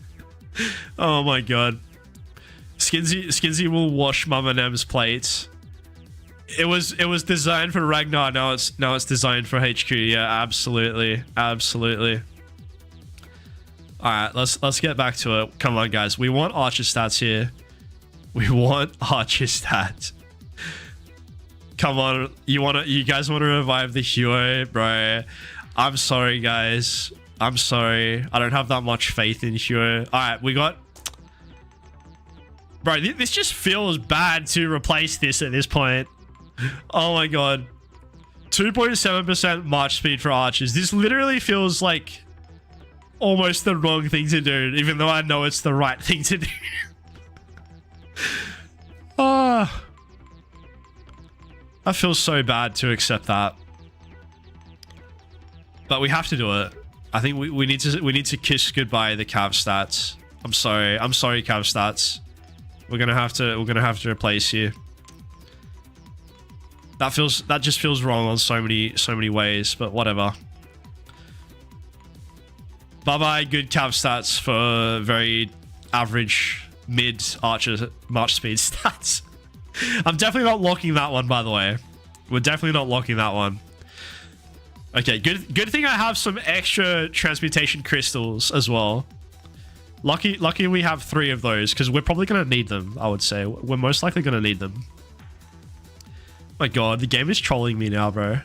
Oh my god. Skinsy will wash Mum and M's plates. It was designed for Ragnar. Now it's designed for HQ. Yeah, absolutely. All right, let's get back to it. Come on, guys. We want archer stats here. We want archer stats. Come on, you guys want to revive the hero, bro? I'm sorry, guys. I'm sorry. I don't have that much faith in hero. All right, we got. Bro, this just feels bad to replace this at this point. Oh my god. 2.7% march speed for archers. This literally feels like almost the wrong thing to do, even though I know it's the right thing to do. Ah, I feel so bad to accept that, but we have to do it. I think we need to kiss goodbye the Cav stats. I'm sorry, Cav stats. We're gonna have to replace you. That just feels wrong on so many ways, but whatever. Bye bye, good Cav stats for very average mid archer march speed stats. I'm definitely not locking that one, by the way. We're definitely not locking that one. Okay, good thing I have some extra transmutation crystals as well. Lucky we have 3 of those, because we're probably gonna need them. I would say we're most likely gonna need them. My god, the game is trolling me now, bro.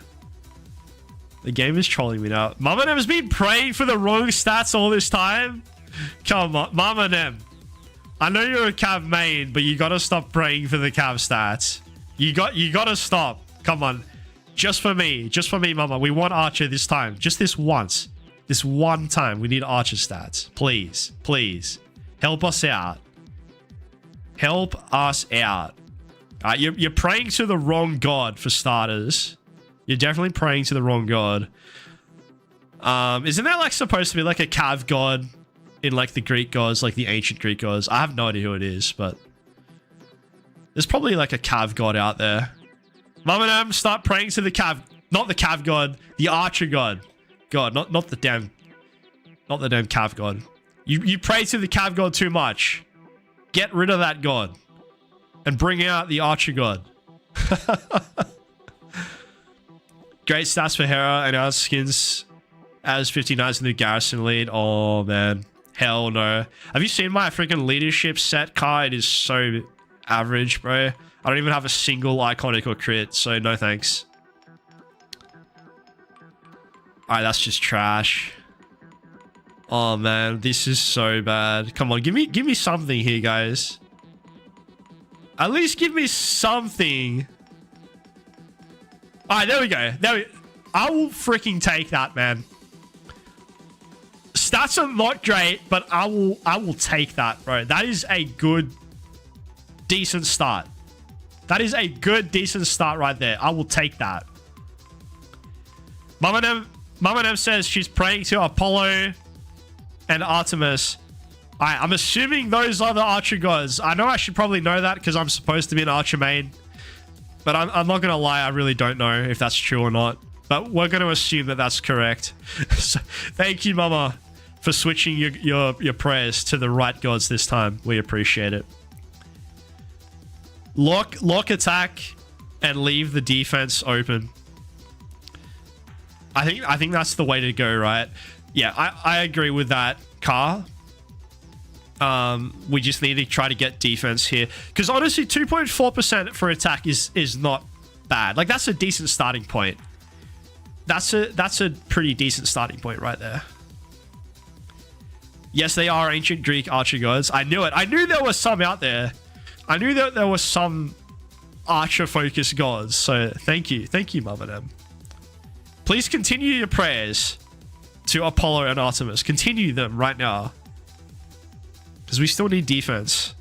The game is trolling me now. Mama Nem has been praying for the wrong stats all this time. Come on, Mama Nem. I know you're a Cav main, but you gotta stop praying for the Cav stats. You gotta stop. Come on. Just for me, Mama. We want Archer this time. Just this once. This one time, we need Archer stats. Please, please. Help us out. Help us out. You're praying to the wrong god, for starters. You're definitely praying to the wrong god. Isn't there like supposed to be like a Cav god in like the Greek gods, like the ancient Greek gods? I have no idea who it is, but there's probably like a Cav god out there. Mum and Am, start praying to the Cav, not the Cav god, the Archer god. God, not the damn Cav god. You pray to the Cav god too much. Get rid of that god and bring out the Archer god. Great stats for Hera and our skins as 59s in the Garrison lead. Oh man, hell no. Have you seen my freaking leadership set card? It is so average, bro. I don't even have a single iconic or crit, so no thanks. Alright, that's just trash. Oh man, this is so bad. Come on, give me something here, guys. At least give me something. Alright, there we go. I will freaking take that, man. Stats are not great, but I will take that, bro. That is a good, decent start. That is a good, decent start right there. I will take that. Mama Nem says she's praying to Apollo and Artemis. I'm assuming those are the Archer gods. I know I should probably know that because I'm supposed to be an Archer main. But I'm not going to lie, I really don't know if that's true or not. But we're going to assume that that's correct. So, thank you, Mama, for switching your prayers to the right gods this time. We appreciate it. Lock attack and leave the defense open. I think that's the way to go, right? Yeah, I agree with that, Car. We just need to try to get defense here. Because honestly, 2.4% for attack is not bad. Like, that's a decent starting point. That's a pretty decent starting point right there. Yes, they are ancient Greek Archer gods. I knew it. I knew there was some out there. I knew that there was some Archer-focused gods. So, thank you. Thank you, Mama Nem. Please continue your prayers to Apollo and Artemis. Continue them right now. Because we still need defense.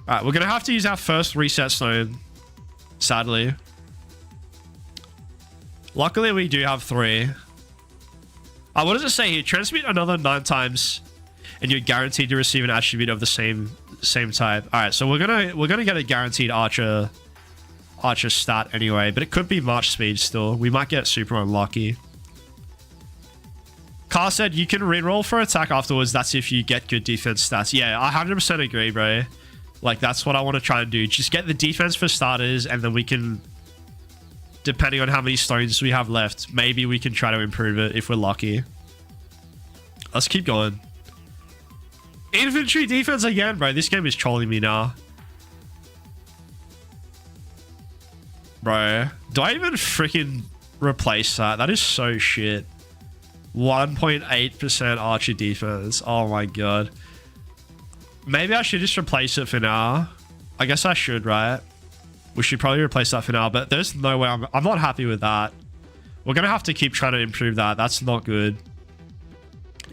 Alright, we're going to have to use our first reset stone. Sadly. Luckily, we do have 3. What does it say here? Transmute another 9 times, and you're guaranteed to receive an attribute of the same type. Alright, so we're gonna get a guaranteed Archer stat anyway, but it could be March speed still. We might get super unlucky. Car said you can reroll for attack afterwards. That's if you get good defense stats. Yeah, I 100% agree, bro. Like, that's what I want to try and do. Just get the defense for starters, and then we can, depending on how many stones we have left, maybe we can try to improve it if we're lucky. Let's keep going. Infantry defense again, bro. This game is trolling me now. Bro, do I even freaking replace that? That is so shit. 1.8% Archer defense. Oh my god. Maybe I should just replace it for now. I guess I should, right? We should probably replace that for now, but there's no way I'm not happy with that. We're gonna have to keep trying to improve that. That's not good.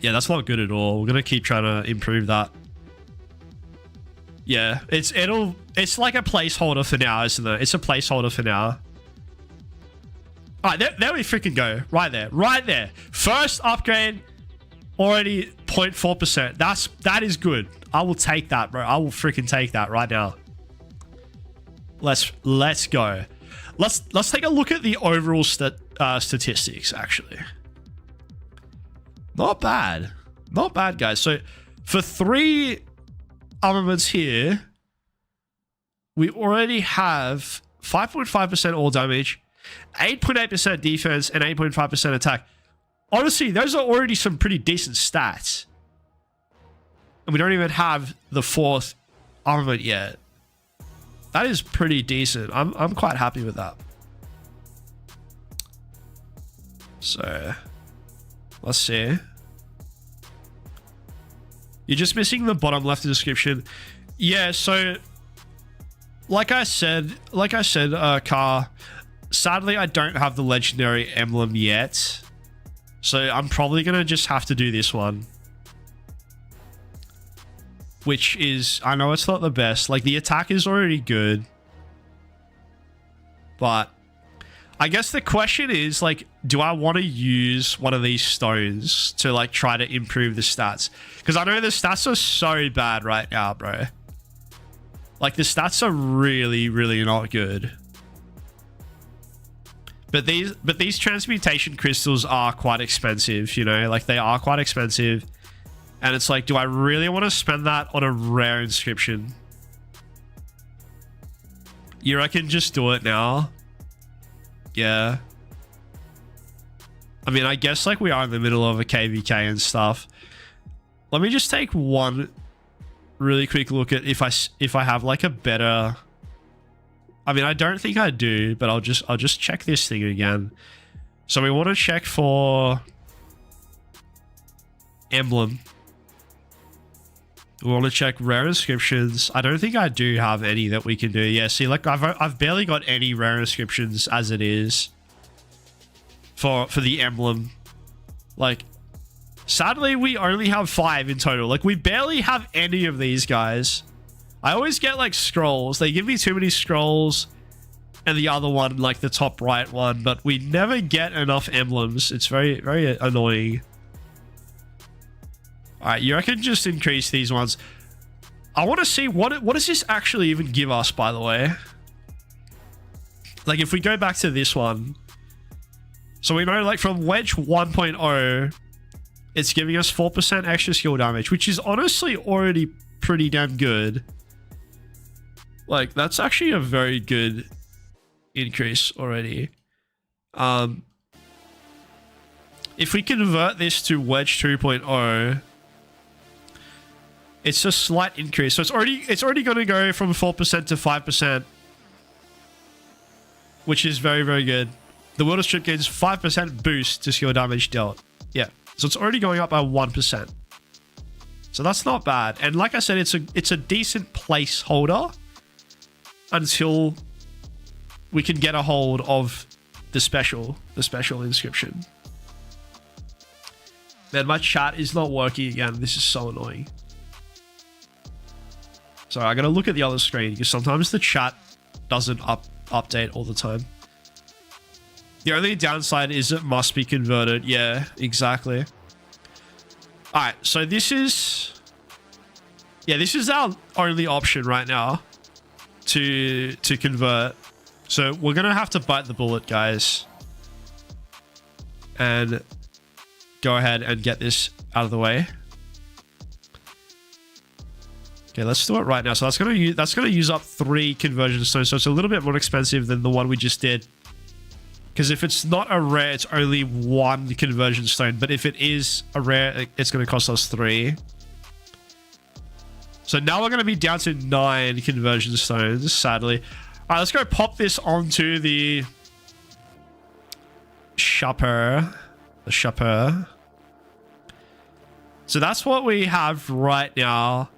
Yeah, that's not good at all. We're gonna keep trying to improve that. Yeah, it's like a placeholder for now, isn't it? It's a placeholder for now. All right, there we freaking go. Right there. First upgrade, already 0.4%. That is good. I will take that, bro. I will freaking take that right now. Let's go. Let's take a look at the overall statistics, actually. Not bad, guys. So for 3 armaments here, we already have 5.5% all damage, 8.8% defense, and 8.5% attack. Honestly, those are already some pretty decent stats. And we don't even have the 4th armament yet. That is pretty decent. I'm quite happy with that. So let's see. You're just missing the bottom left description. Yeah, so like I said, Car, sadly I don't have the legendary emblem yet. So I'm probably gonna just have to do this one. Which is, I know it's not the best. Like, the attack is already good. But I guess the question is, like, do I want to use one of these stones to, like, try to improve the stats? Because I know the stats are so bad right now, bro. Like, the stats are really, really not good. But these transmutation crystals are quite expensive, you know? Like, they are quite expensive. And it's like, do I really want to spend that on a rare inscription? You reckon just do it now? Yeah. I mean, I guess like we are in the middle of a KVK and stuff. Let me just take one really quick look at if I have like a better... I mean, I don't think I do, but I'll just check this thing again. So we want to check for emblem. We want to check rare inscriptions. I don't think I do have any that we can do. Yeah, see, like I've barely got any rare inscriptions as it is for the emblem. Like, sadly, we only have 5 in total. Like, we barely have any of these guys. I always get like scrolls. They give me too many scrolls, and the other one, like the top right one, but we never get enough emblems. It's very, very annoying. All right, you reckon just increase these ones? I want to see what does this actually even give us, by the way? Like, if we go back to this one, so we know, like, from Wedge 1.0, it's giving us 4% extra skill damage, which is honestly already pretty damn good. Like, that's actually a very good increase already. If we convert this to Wedge 2.0, it's a slight increase. So it's already going to go from 4% to 5%, which is very, very good. The Wilder Strip gains 5% boost to skill damage dealt. Yeah, so it's already going up by 1%. So that's not bad. And like I said, it's a decent placeholder until we can get a hold of the special inscription. Man, my chat is not working again. This is so annoying. So I gotta look at the other screen because sometimes the chat doesn't update all the time. The only downside is it must be converted. Yeah, exactly. All right, so this is our only option right now to convert. So we're gonna have to bite the bullet, guys, and go ahead and get this out of the way. Okay, let's do it right now. So that's gonna use up 3 conversion stones. So it's a little bit more expensive than the one we just did. Because if it's not a rare, it's only 1 conversion stone. But if it is a rare, it's going to cost us 3. So now we're going to be down to 9 conversion stones, sadly. All right, let's go pop this onto the shopper. The shopper. So that's what we have right now.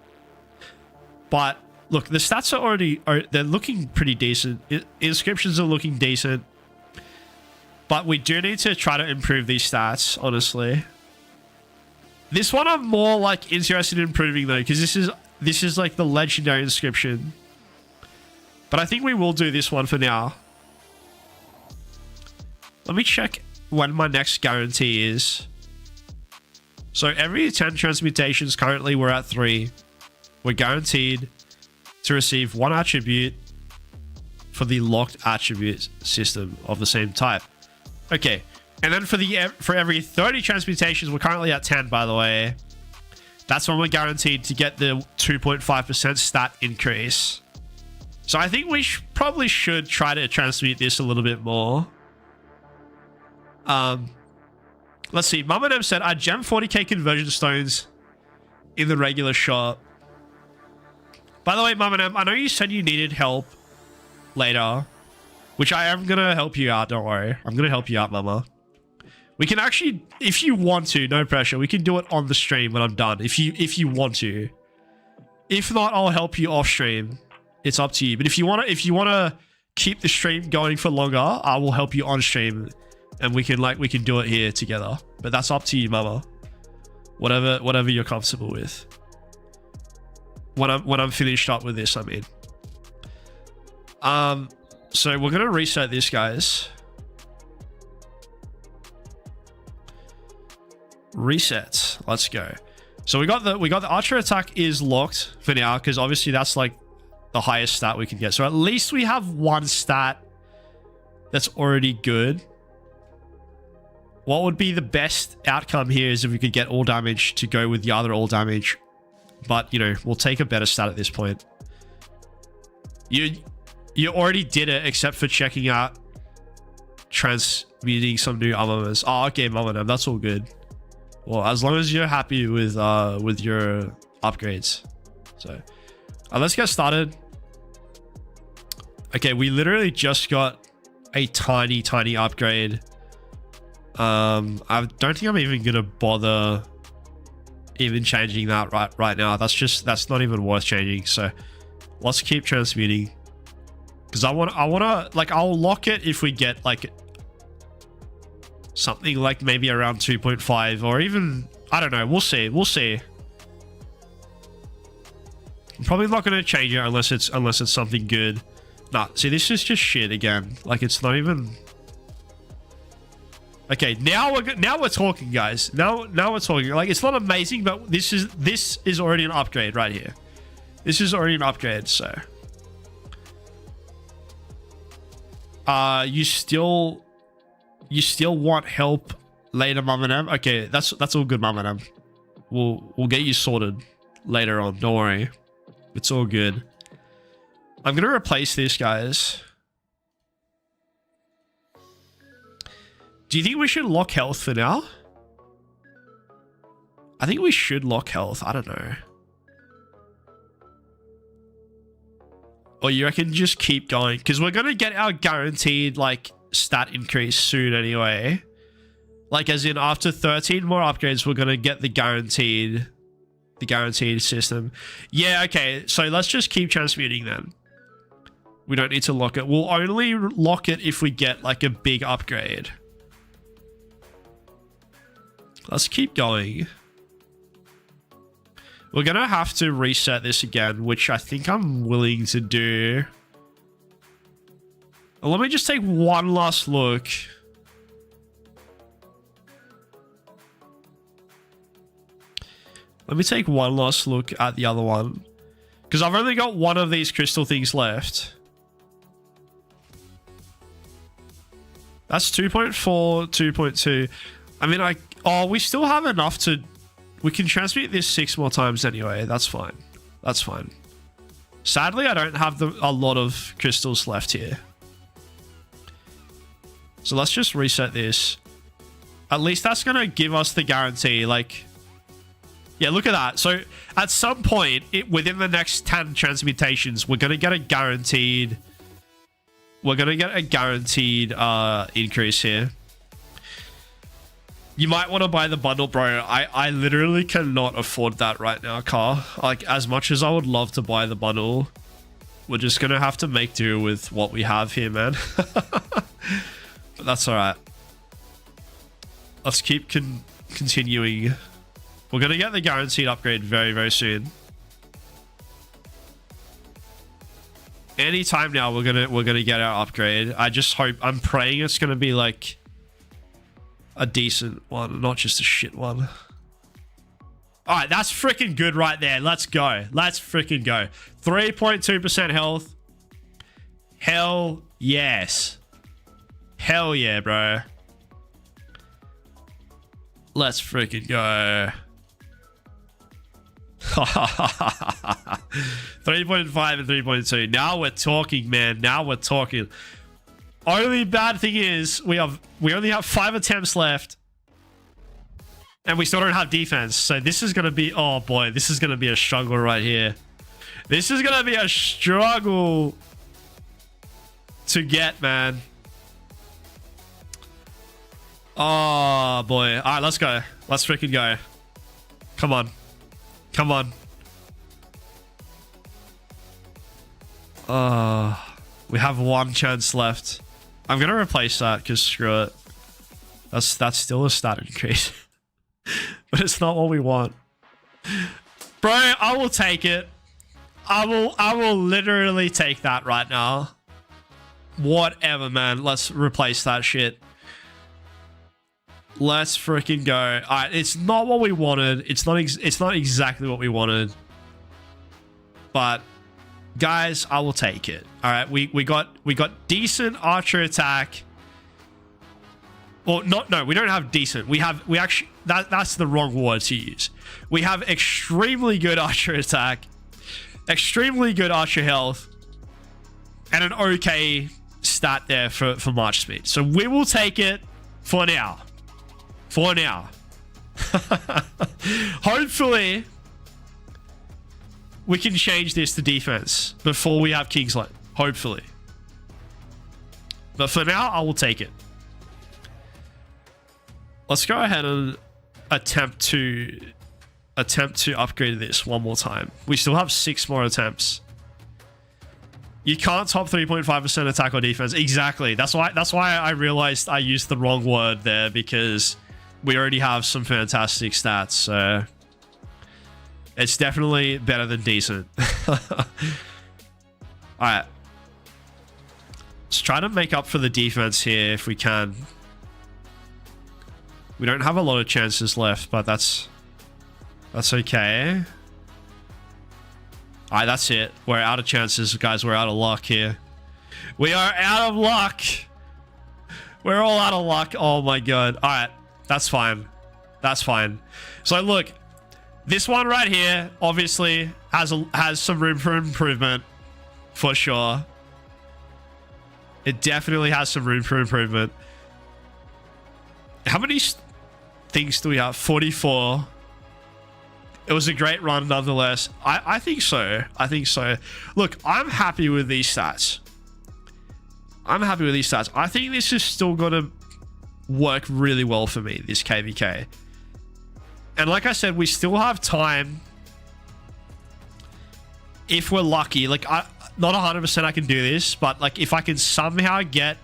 But look, the stats they're looking pretty decent. Inscriptions are looking decent. But we do need to try to improve these stats, honestly. This one I'm more like interested in improving though, because this is like the legendary inscription. But I think we will do this one for now. Let me check when my next guarantee is. So every 10 transmutations, currently we're at 3. We're guaranteed to receive 1 attribute for the locked attribute system of the same type. Okay. And then for every 30 transmutations, we're currently at 10, by the way. That's when we're guaranteed to get the 2.5% stat increase. So I think we probably should try to transmute this a little bit more. Let's see. Mum and M said, I gem 40k conversion stones in the regular shop. By the way, Mum and M, I know you said you needed help later, which I am going to help you out. Don't worry. I'm going to help you out, Mama. We can actually, if you want to, no pressure. We can do it on the stream when I'm done. If you want to. If not, I'll help you off stream. It's up to you. But if you wanna keep the stream going for longer, I will help you on stream, and we can do it here together. But that's up to you, Mama. Whatever you're comfortable with. When I'm finished up with this, I mean. So we're gonna reset this, guys. Reset. Let's go. So we got the archer attack is locked for now, because obviously that's like the highest stat we can get. So at least we have 1 stat that's already good. What would be the best outcome here is if we could get all damage to go with the other all damage. But, you know, we'll take a better stat at this point. You already did it, except for checking out transmuting some new armaments. Oh, okay, Mama, that's all good. Well, as long as you're happy with your upgrades. So, let's get started. Okay, we literally just got a tiny upgrade. I don't think I'm even gonna bother even changing that right now. That's not even worth changing. So, let's keep transmuting, because I wanna like, I'll lock it if we get like something like maybe around 2.5, or even, I don't know. We'll see. I'm probably not going to change it unless it's something good. Nah, see, this is just shit again. Like, it's not even. Okay, now we're talking, guys. Now we're talking. Like, it's not amazing, but this is already an upgrade right here. This is already an upgrade. So, you still want help later, Mum and M? Okay, that's all good, Mum and M. We'll get you sorted later on. Don't worry. It's all good. I'm gonna replace this, guys. Do you think we should lock health for now? I think we should lock health. I don't know. Or you reckon just keep going? Because we're gonna get our guaranteed, like, stat increase soon anyway. Like, as in, after 13 more upgrades, we're gonna get the guaranteed system. Yeah, okay, so let's just keep transmuting then. We don't need to lock it. We'll only lock it if we get like a big upgrade. Let's keep going. We're gonna have to reset this again, which I think I'm willing to do. Let me just take one last look. Let me take one last look at the other one, because I've only got one of these crystal things left. That's 2.4, 2.2. I mean, we still have enough to... We can transmute this 6 more times anyway. That's fine. That's fine. Sadly, I don't have a lot of crystals left here. So let's just reset this. At least that's going to give us the guarantee. Like, yeah, look at that. So at some point, within the next 10 transmutations, we're going to get a guaranteed... We're going to get a guaranteed increase here. You might want to buy the bundle, bro. I literally cannot afford that right now, Car. Like, as much as I would love to buy the bundle, we're just going to have to make do with what we have here, man. But that's all right. Let's keep continuing. We're going to get the guaranteed upgrade very, very soon. Anytime now, we're gonna get our upgrade. I just hope, I'm praying it's gonna be like a decent one, not just a shit one. All right, that's freaking good right there. Let's go. Let's freaking go. 3.2% health. Hell yes. Hell yeah, bro. Let's freaking go. 3.5 and 3.2. Now we're talking, man. Now we're talking. Only bad thing is we only have 5 attempts left, and we still don't have defense. So this is gonna be, oh boy, this is gonna be a struggle right here. This is gonna be a struggle to get, man. Oh boy. All right, let's go. Let's freaking go. Come on. Come on. We have 1 chance left. I'm gonna replace that because screw it. That's still a stat increase. But it's not what we want. Bro, I will take it. I will literally take that right now. Whatever, man. Let's replace that shit. Let's freaking go. All right, it's not what we wanted. It's not exactly what we wanted. But guys, I will take it. All right, we got decent archer attack. Well, no, we don't have decent. We actually, that's the wrong word to use. We have extremely good archer attack, extremely good archer health, and an okay stat there for march speed. So we will take it for now. For now. Hopefully, we can change this to defense before we have Kingsland. Hopefully. But for now, I will take it. Let's go ahead and attempt to upgrade this one more time. We still have 6 more attempts. You can't top 3.5% attack or defense. Exactly. That's why I realized I used the wrong word there, because we already have some fantastic stats, so it's definitely better than decent. Alright. Let's try to make up for the defense here if we can. We don't have a lot of chances left, but that's okay. Alright, that's it. We're out of chances, guys. We're out of luck here. We are out of luck. We're all out of luck. Oh my god. Alright. That's fine. That's fine. So look, this one right here obviously has some room for improvement, for sure. It definitely has some room for improvement. How many things do we have? 44. It was a great run nonetheless. I think so. I think so. Look, I'm happy with these stats. I'm happy with these stats. I think this is still going to work really well for me, this KVK. And like I said, we still have time if we're lucky. Like, not 100% I can do this, but like if I can somehow get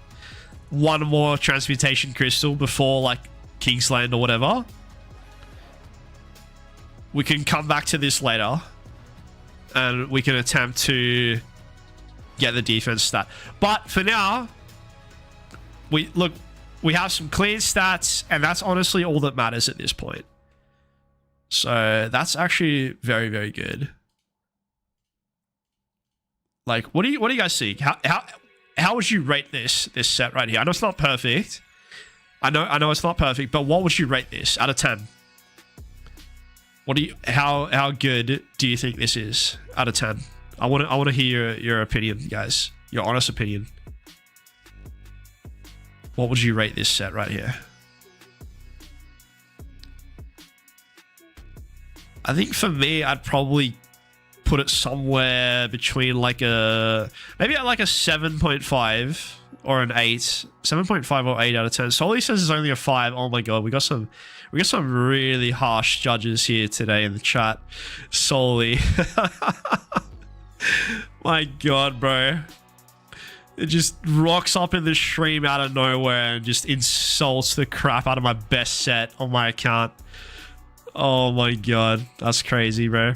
1 more transmutation crystal before like Kingsland or whatever, we can come back to this later and we can attempt to get the defense stat. But for now, we have some clean stats, and that's honestly all that matters at this point. So that's actually very, very good. Like, what do you guys see? How would you rate this set right here? I know it's not perfect. I know it's not perfect, but what would you rate this out of 10? How good do you think this is out of 10? I want to hear your opinion, guys. Your honest opinion. What would you rate this set right here? I think for me, I'd probably put it somewhere between like maybe at like a 7.5 or an 8. 7.5 or 8 out of 10. Solly says it's only a 5. Oh my god, we got some really harsh judges here today in the chat. Solly. My god, bro. It just rocks up in the stream out of nowhere and just insults the crap out of my best set on my account. Oh my god, that's crazy, bro.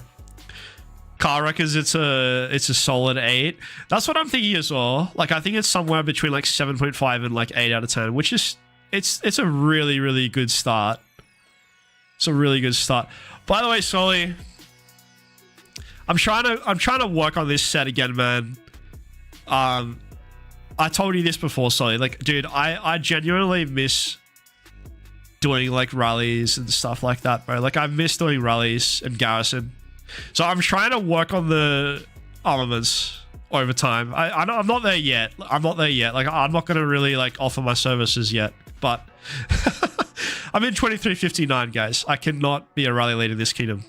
Car reckons it's a solid 8. That's what I'm thinking as well. Like, I think it's somewhere between like 7.5 and like 8 out of 10, which is it's a really, really good start. It's a really good start. By the way, Sully, I'm trying to work on this set again, man. I told you this before, Sully. Like, dude, I genuinely miss doing like rallies and stuff like that, bro. Like, I miss doing rallies and garrison. So I'm trying to work on the armaments over time. I'm not there yet. I'm not there yet. Like, I'm not gonna really like offer my services yet, but I'm in 2359, guys. I cannot be a rally leader in this kingdom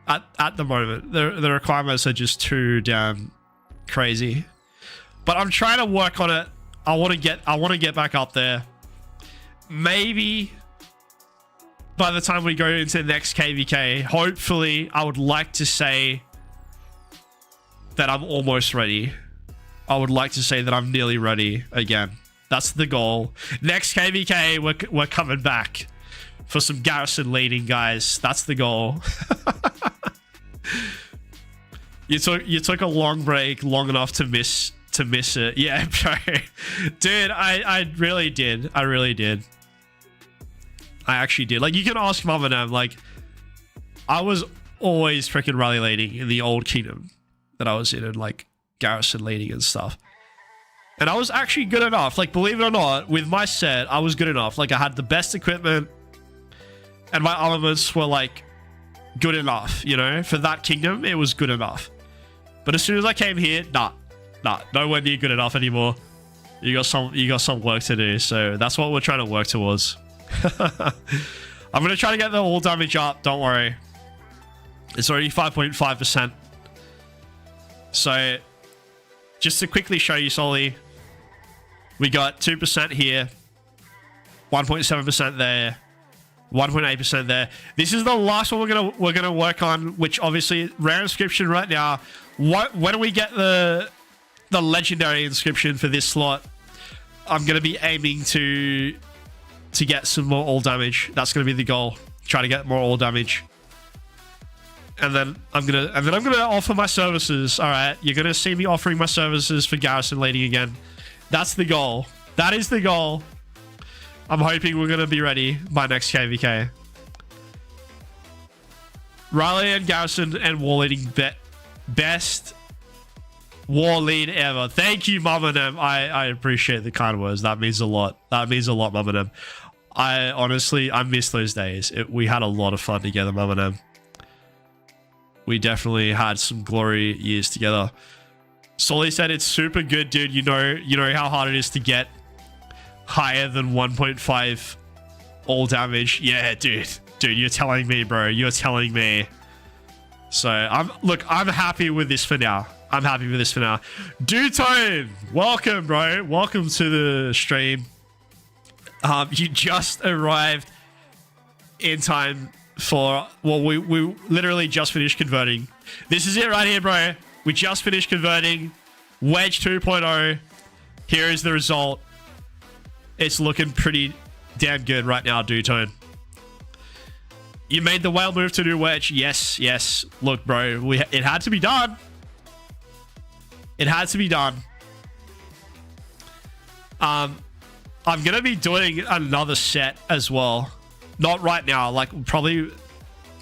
at the moment. The requirements are just too damn crazy. But I'm trying to work on it. I want to get back up there. Maybe by the time we go into the next KVK, hopefully, I would like to say that I'm almost ready. I would like to say that I'm nearly ready again. That's the goal. Next KVK, we're coming back for some garrison leading, guys. That's the goal. You took a long break, long enough to miss it. Yeah, bro. Dude, I really did. I really did. I actually did. Like, you can ask Mum and Em. Like, I was always freaking rally leading in the old kingdom that I was in, and like garrison leading and stuff. And I was actually good enough. Like, believe it or not, with my set, I was good enough. Like, I had the best equipment, and my armaments were like good enough. You know, for that kingdom, it was good enough. But as soon as I came here, nah, nowhere near good enough anymore. You got some work to do. So that's what we're trying to work towards. I'm gonna try to get the all damage up. Don't worry. It's already 5.5%. So just to quickly show you, Solly, we got 2% here, 1.7% there, 1.8% there. This is the last one we're gonna work on, which obviously rare inscription right now. When do we get the legendary inscription for this slot? I'm gonna be aiming to get some more all damage. That's gonna be the goal. Try to get more all damage. And then I'm gonna offer my services. All right, you're gonna see me offering my services for garrison leading again. That's the goal. That is the goal. I'm hoping we're gonna be ready by next KVK. Rally and garrison and war leading best war lead ever. Thank you, Mum and Em. I appreciate the kind words. That means a lot. That means a lot, Mum and Em. I honestly miss those days. We had a lot of fun together, Mum and Em. We definitely had some glory years together. Solly said it's super good, dude. You know how hard it is to get higher than 1.5 all damage. Yeah, dude, you're telling me, bro. You're telling me. So I'm happy with this for now. I'm happy with this for now. Dutone, welcome, bro. Welcome to the stream. You just arrived in time for, well, we literally just finished converting. This is it right here, bro. We just finished converting Wedge 2.0. Here is the result. It's looking pretty damn good right now, Dutone. You made the whale move to do Wedge. Yes. Look, bro, it had to be done. It had to be done. I'm gonna be doing another set as well. Not right now. Like, probably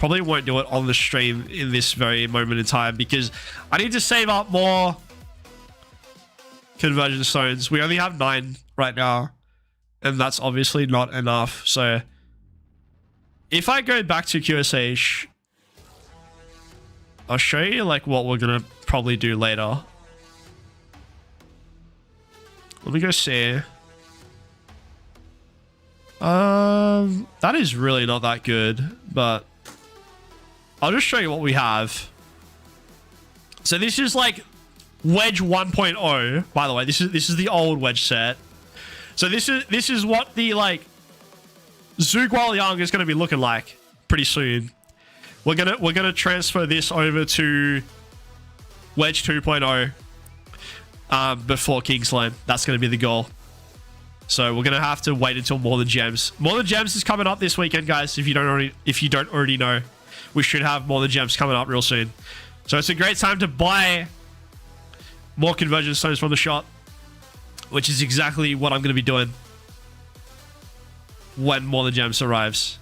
won't do it on the stream in this very moment in time, because I need to save up more conversion stones. We only have 9 right now, and that's obviously not enough. So if I go back to QSH, I'll show you like what we're gonna probably do later. Let me go see. That is really not that good, but I'll just show you what we have. So this is like Wedge 1.0. By the way, this is the old Wedge set. So this is what the like Zhuguo Yang is going to be looking like pretty soon. We're gonna transfer this over to Wedge 2.0 before Kingsland. That's going to be the goal. So we're gonna have to wait until More Than Gems. More Than Gems is coming up this weekend, guys. If you don't already know, we should have More Than Gems coming up real soon. So it's a great time to buy more conversion stones from the shop, which is exactly what I'm gonna be doing when More Than Gems arrives.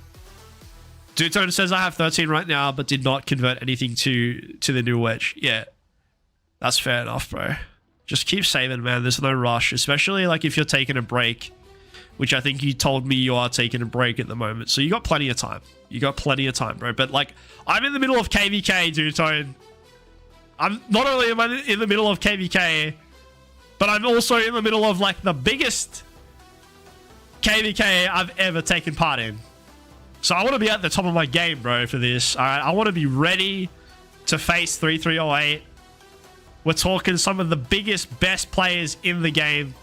Dutone says I have 13 right now, but did not convert anything to the new Wedge. Yeah, that's fair enough, bro. Just keep saving, man. There's no rush, especially like if you're taking a break, which I think you told me you are taking a break at the moment. So you got plenty of time. You got plenty of time, bro. But like, I'm in the middle of KVK, Dutone. I'm not only am I in the middle of KVK, but I'm also in the middle of like the biggest KVK I've ever taken part in. So I want to be at the top of my game, bro, for this. All right, I want to be ready to face 3308. We're talking some of the biggest, best players in the game,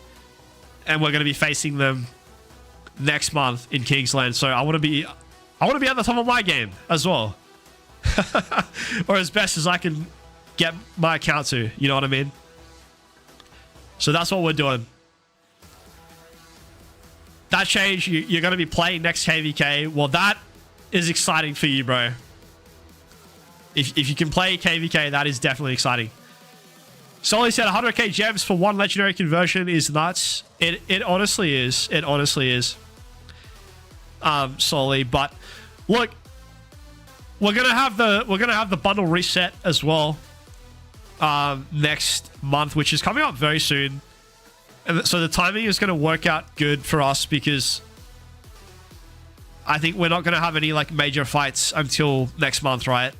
and we're going to be facing them next month in Kingsland. So I want to be at the top of my game as well, or as best as I can get my account to. You know what I mean? So that's what we're doing. That change, you're going to be playing next KVK. Well, that is exciting for you, bro. If you can play KVK, that is definitely exciting. Solly said 100k gems for one legendary conversion is nuts. It honestly is. It honestly is. Solly, but look, we're gonna have the bundle reset as well next month, which is coming up very soon. And so the timing is going to work out good for us because I think we're not going to have any like major fights until next month, right?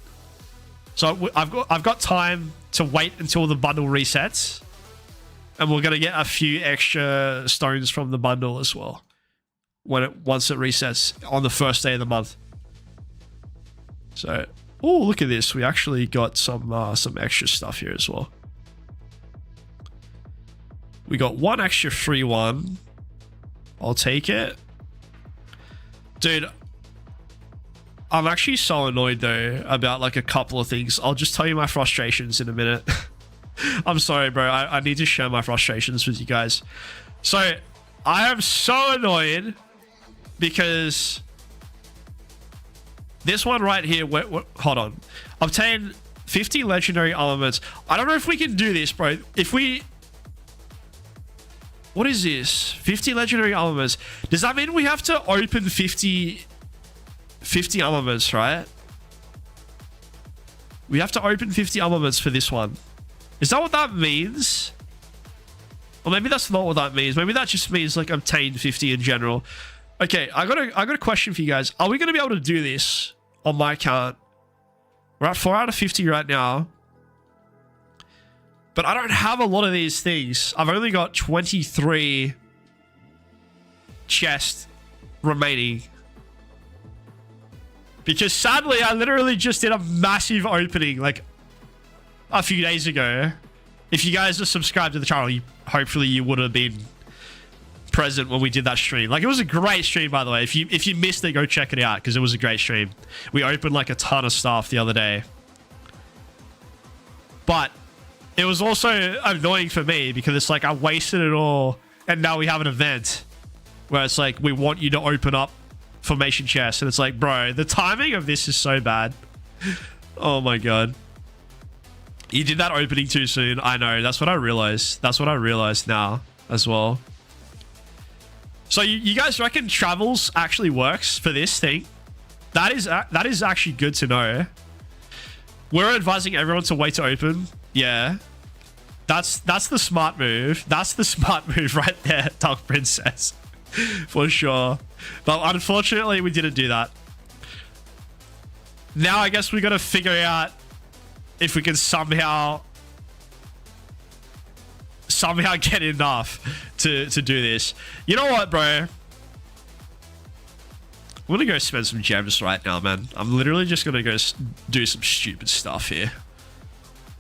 So I've got time to wait until the bundle resets, and we're going to get a few extra stones from the bundle as well once it resets on the first day of the month. So, oh, look at this! We actually got some extra stuff here as well. We got one extra free one. I'll take it. Dude, I'm actually so annoyed though about like a couple of things. I'll just tell you my frustrations in a minute. I'm sorry, bro. I need to share my frustrations with you guys. So I am so annoyed because this one right here, hold on. Obtain 50 legendary armaments. I don't know if we can do this, bro. If we... What is this? 50 legendary armaments. Does that mean we have to open 50 armaments, right? We have to open 50 armaments for this one. Is that what that means? Or maybe that's not what that means. Maybe that just means like obtain 50 in general. Okay, I got a question for you guys. Are we going to be able to do this on my account? We're at 4 out of 50 right now. But I don't have a lot of these things. I've only got 23 chests remaining. Because sadly, I literally just did a massive opening like a few days ago. If you guys are subscribed to the channel, hopefully you would have been present when we did that stream. Like, it was a great stream, by the way. If you missed it, go check it out because it was a great stream. We opened like a ton of stuff the other day. But it was also annoying for me because it's like I wasted it all and now we have an event where it's like we want you to open up formation chests and it's like, bro, the timing of this is so bad. Oh my god. You did that opening too soon. I know. That's what I realized. That's what I realized now as well. So you guys reckon travels actually works for this thing? That is actually good to know. We're advising everyone to wait to open. Yeah. That's the smart move. That's the smart move right there, Dark Princess. For sure. But unfortunately, we didn't do that. Now I guess we got to figure out if we can somehow get enough to do this. You know what, bro? I'm gonna go spend some gems right now, man. I'm literally just gonna go do some stupid stuff here.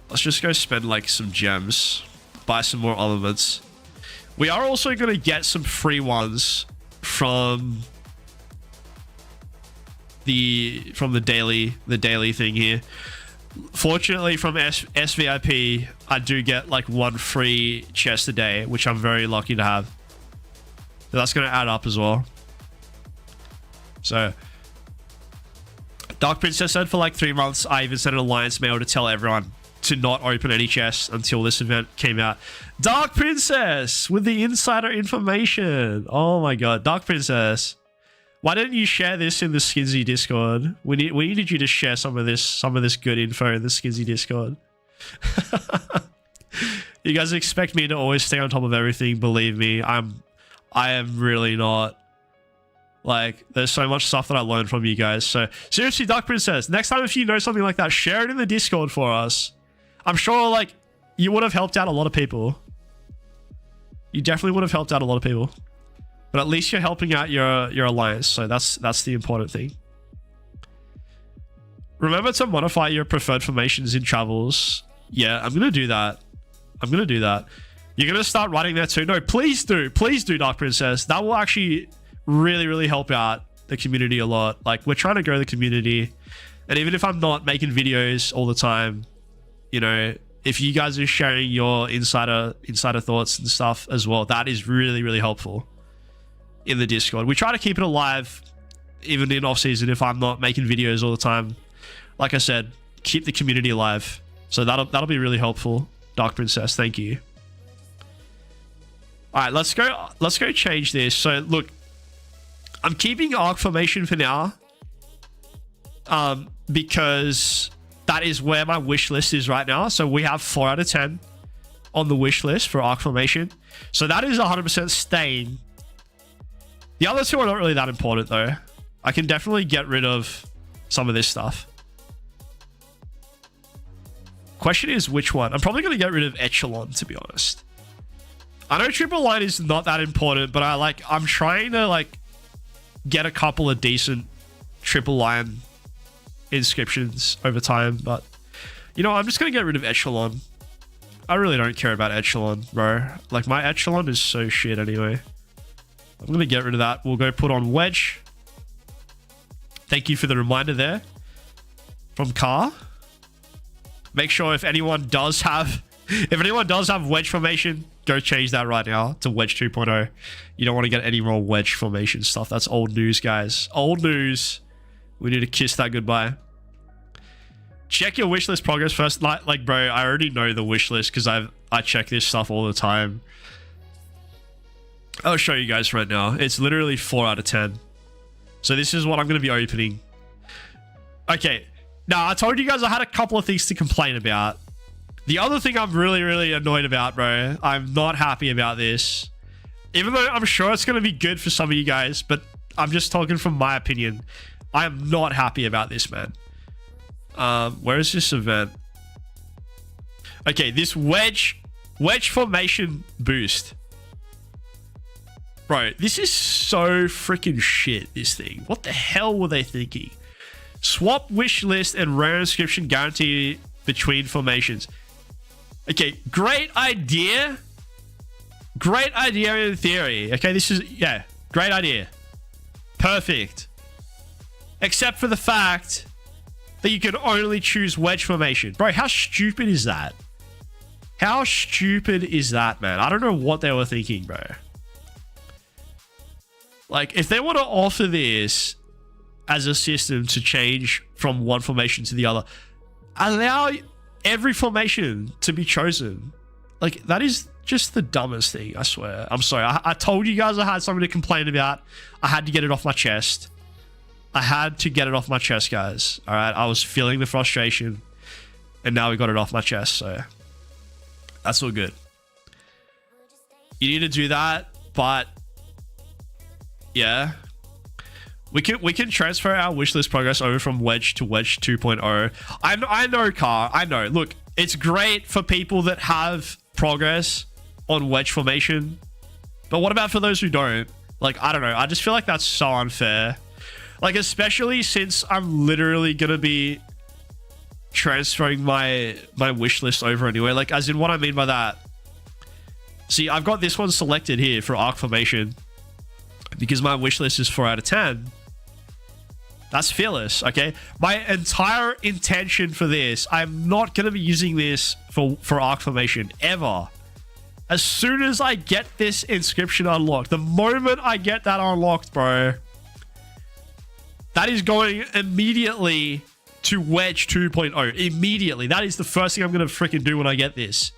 Let's just go spend like some gems, buy some more armaments. We are also gonna get some free ones from the daily thing here. Fortunately, from SVIP, I do get like one free chest a day, which I'm very lucky to have. So that's going to add up as well. So Dark Princess said for like 3 months, I even sent an alliance mail to tell everyone to not open any chests until this event came out. Dark Princess with the insider information. Oh my god, Dark Princess. Why didn't you share this in the Skinsy Discord? We needed you to share some of this good info in the Skinsy Discord. You guys expect me to always stay on top of everything. Believe me, I am really not. Like, there's so much stuff that I learned from you guys. So seriously, Dark Princess, next time if you know something like that, share it in the Discord for us. I'm sure like you would have helped out a lot of people. You definitely would have helped out a lot of people. But at least you're helping out your alliance, so that's the important thing. Remember to modify your preferred formations in travels. Yeah, I'm gonna do that. I'm gonna do that. You're gonna start writing there too. No, please do, Dark Princess. That will actually really help out the community a lot. Like, we're trying to grow the community, and even if I'm not making videos all the time, you know, if you guys are sharing your insider thoughts and stuff as well, that is really helpful in the Discord. We try to keep it alive even in off season if I'm not making videos all the time. Like I said, keep the community alive. So that'll be really helpful. Dark Princess, thank you. All right, let's go change this. So look, I'm keeping Arc Formation for now, because that is where my wish list is right now. So we have 4 out of 10 on the wish list for Arc Formation. So that is 100% staying. The other 2 are not really that important though. I can definitely get rid of some of this stuff. Question is which one? I'm probably going to get rid of Echelon, to be honest. I know triple line is not that important, but I'm trying to like get a couple of decent triple line inscriptions over time, but you know, I'm just going to get rid of Echelon. I really don't care about Echelon, bro. Like, my Echelon is so shit anyway. I'm going to get rid of that. We'll go put on Wedge. Thank you for the reminder there from Car. Make sure if anyone does have Wedge formation, go change that right now to Wedge 2.0. You don't want to get any more Wedge formation stuff. That's old news, guys. Old news. We need to kiss that goodbye. Check your wishlist progress first. Like, bro, I already know the wishlist because I check this stuff all the time. I'll show you guys right now. It's literally 4 out of 10. So this is what I'm going to be opening. Okay. Now, I told you guys I had a couple of things to complain about. The other thing I'm really annoyed about, bro, I'm not happy about this. Even though I'm sure it's going to be good for some of you guys, but I'm just talking from my opinion. I am not happy about this, man. Where is this event? Okay, this Wedge formation boost. Bro, this is so freaking shit, this thing. What the hell were they thinking? Swap wish list and rare inscription guarantee between formations. Okay, great idea. Great idea in theory. Okay, this is, yeah, great idea. Perfect. Except for the fact that you can only choose wedge formation. Bro, how stupid is that? How stupid is that, man? I don't know what they were thinking, bro. Like, if they want to offer this as a system to change from one formation to the other, allow every formation to be chosen. Like, that is just the dumbest thing, I swear. I'm sorry. I told you guys I had something to complain about. I had to get it off my chest. I had to get it off my chest, guys. All right, I was feeling the frustration, and now we got it off my chest, so that's all good. You need to do that, but yeah, we can transfer our wishlist progress over from Wedge to Wedge 2.0. I know, Car. I know. Look, it's great for people that have progress on Wedge formation, but what about for those who don't? Like, I don't know. I just feel like that's so unfair. Like, especially since I'm literally gonna be transferring my wish list over anyway. Like, as in, what I mean by that. See, I've got this one selected here for Arc Formation because my wish list is 4 out of 10. That's fearless, okay? My entire intention for this, I'm not gonna be using this for Arc Formation ever. As soon as I get this inscription unlocked, the moment I get that unlocked, bro, that is going immediately to Wedge 2.0. Immediately. That is the first thing I'm going to freaking do when I get this.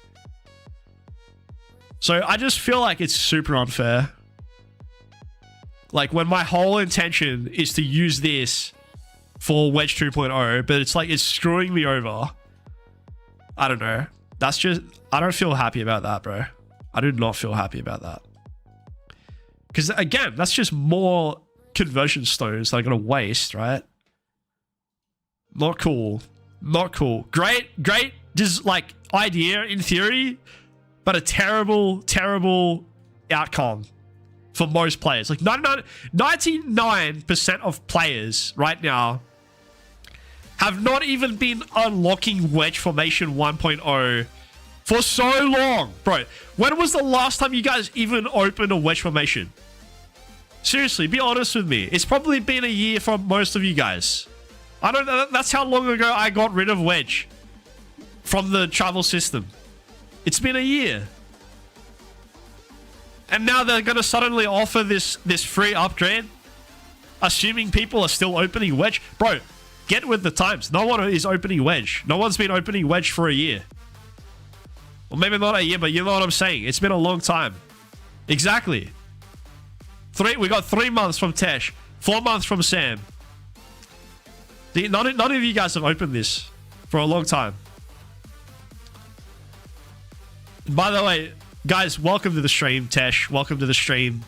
So I just feel like it's super unfair. Like, when my whole intention is to use this for Wedge 2.0, but it's like it's screwing me over. I don't know. That's just... I don't feel happy about that, bro. I do not feel happy about that. Because, again, that's just more conversion stones that I'm going to waste, right? Not cool. Not cool. Great, just, like, idea in theory, but a terrible, terrible outcome for most players. Like, 99% of players right now have not even been unlocking Wedge Formation 1.0 for so long. Bro, when was the last time you guys even opened a Wedge Formation? Seriously, be honest with me. It's probably been a year for most of you guys. I don't know. That's how long ago I got rid of Wedge from the travel system. It's been a year. And now they're going to suddenly offer this free upgrade, assuming people are still opening Wedge. Bro, get with the times. No one is opening Wedge. No one's been opening Wedge for a year. Well, maybe not a year, but you know what I'm saying. It's been a long time. Exactly. We got 3 months from Tesh. 4 months from Sam. None of you guys have opened this for a long time. By the way, guys, welcome to the stream, Tesh. Welcome to the stream,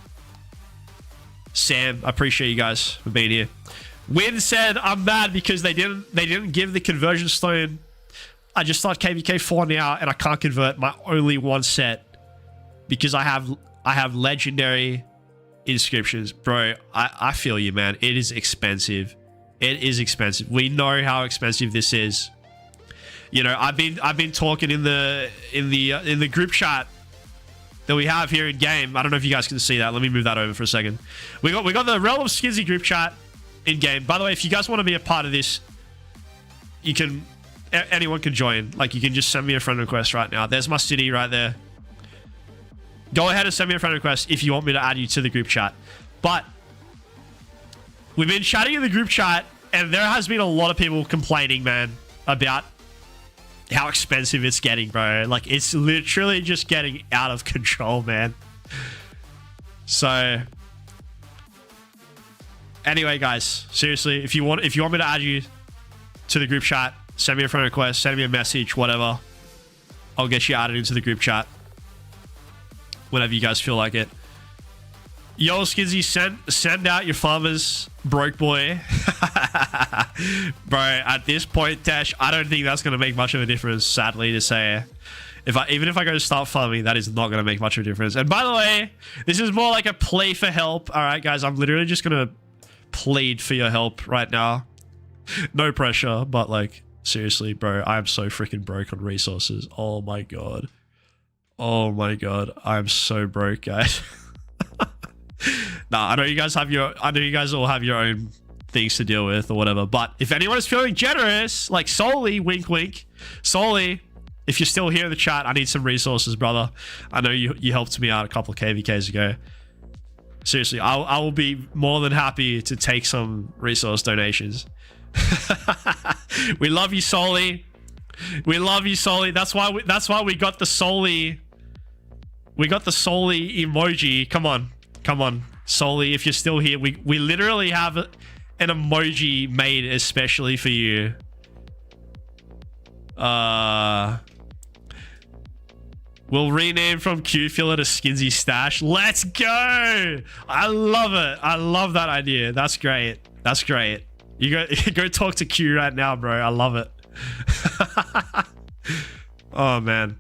Sam. I appreciate you guys for being here. Win said, I'm mad because they didn't give the conversion stone. I just start KVK 4 now and I can't convert my only one set because I have legendary inscriptions. Bro, I feel you, man. It is expensive. It is expensive. We know how expensive this is. You know, I've been talking in the group chat that we have here in game. I don't know if you guys can see that. Let me move that over for a second. We got the Realm of Skizzy group chat in game. By the way, if you guys want to be a part of this, you can. Anyone can join. Like, you can just send me a friend request right now. There's my city right there. Go ahead and send me a friend request if you want me to add you to the group chat. But we've been chatting in the group chat, and there has been a lot of people complaining, man, about how expensive it's getting, bro. Like, it's literally just getting out of control, man. So anyway, guys, seriously, if you want me to add you to the group chat, send me a friend request, send me a message, whatever. I'll get you added into the group chat whenever you guys feel like it. Yo, Skizzy, send out your farmers, broke boy. Bro, at this point, Tash, I don't think that's going to make much of a difference, sadly to say. Even if I go to start farming, that is not going to make much of a difference. And by the way, this is more like a plea for help. All right, guys, I'm literally just going to plead for your help right now. No pressure, but like, seriously, bro, I am so freaking broke on resources. Oh my god. Oh my god. I'm so broke, guys. Nah, I know you guys all have your own things to deal with or whatever, but if anyone is feeling generous, like Solly, wink wink, Solly, if you're still here in the chat, I need some resources, brother. I know you helped me out a couple of KVKs ago. Seriously, I will be more than happy to take some resource donations. We love you, Solly. We love you, Solly. That's why we got the Solly. We got the Solly emoji. Come on, Solly. If you're still here, we literally have an emoji made especially for you. We'll rename from Q-Filler to Skinsy Stash. Let's go! I love it. I love that idea. That's great. That's great. You go talk to Q right now, bro. I love it. Oh, man.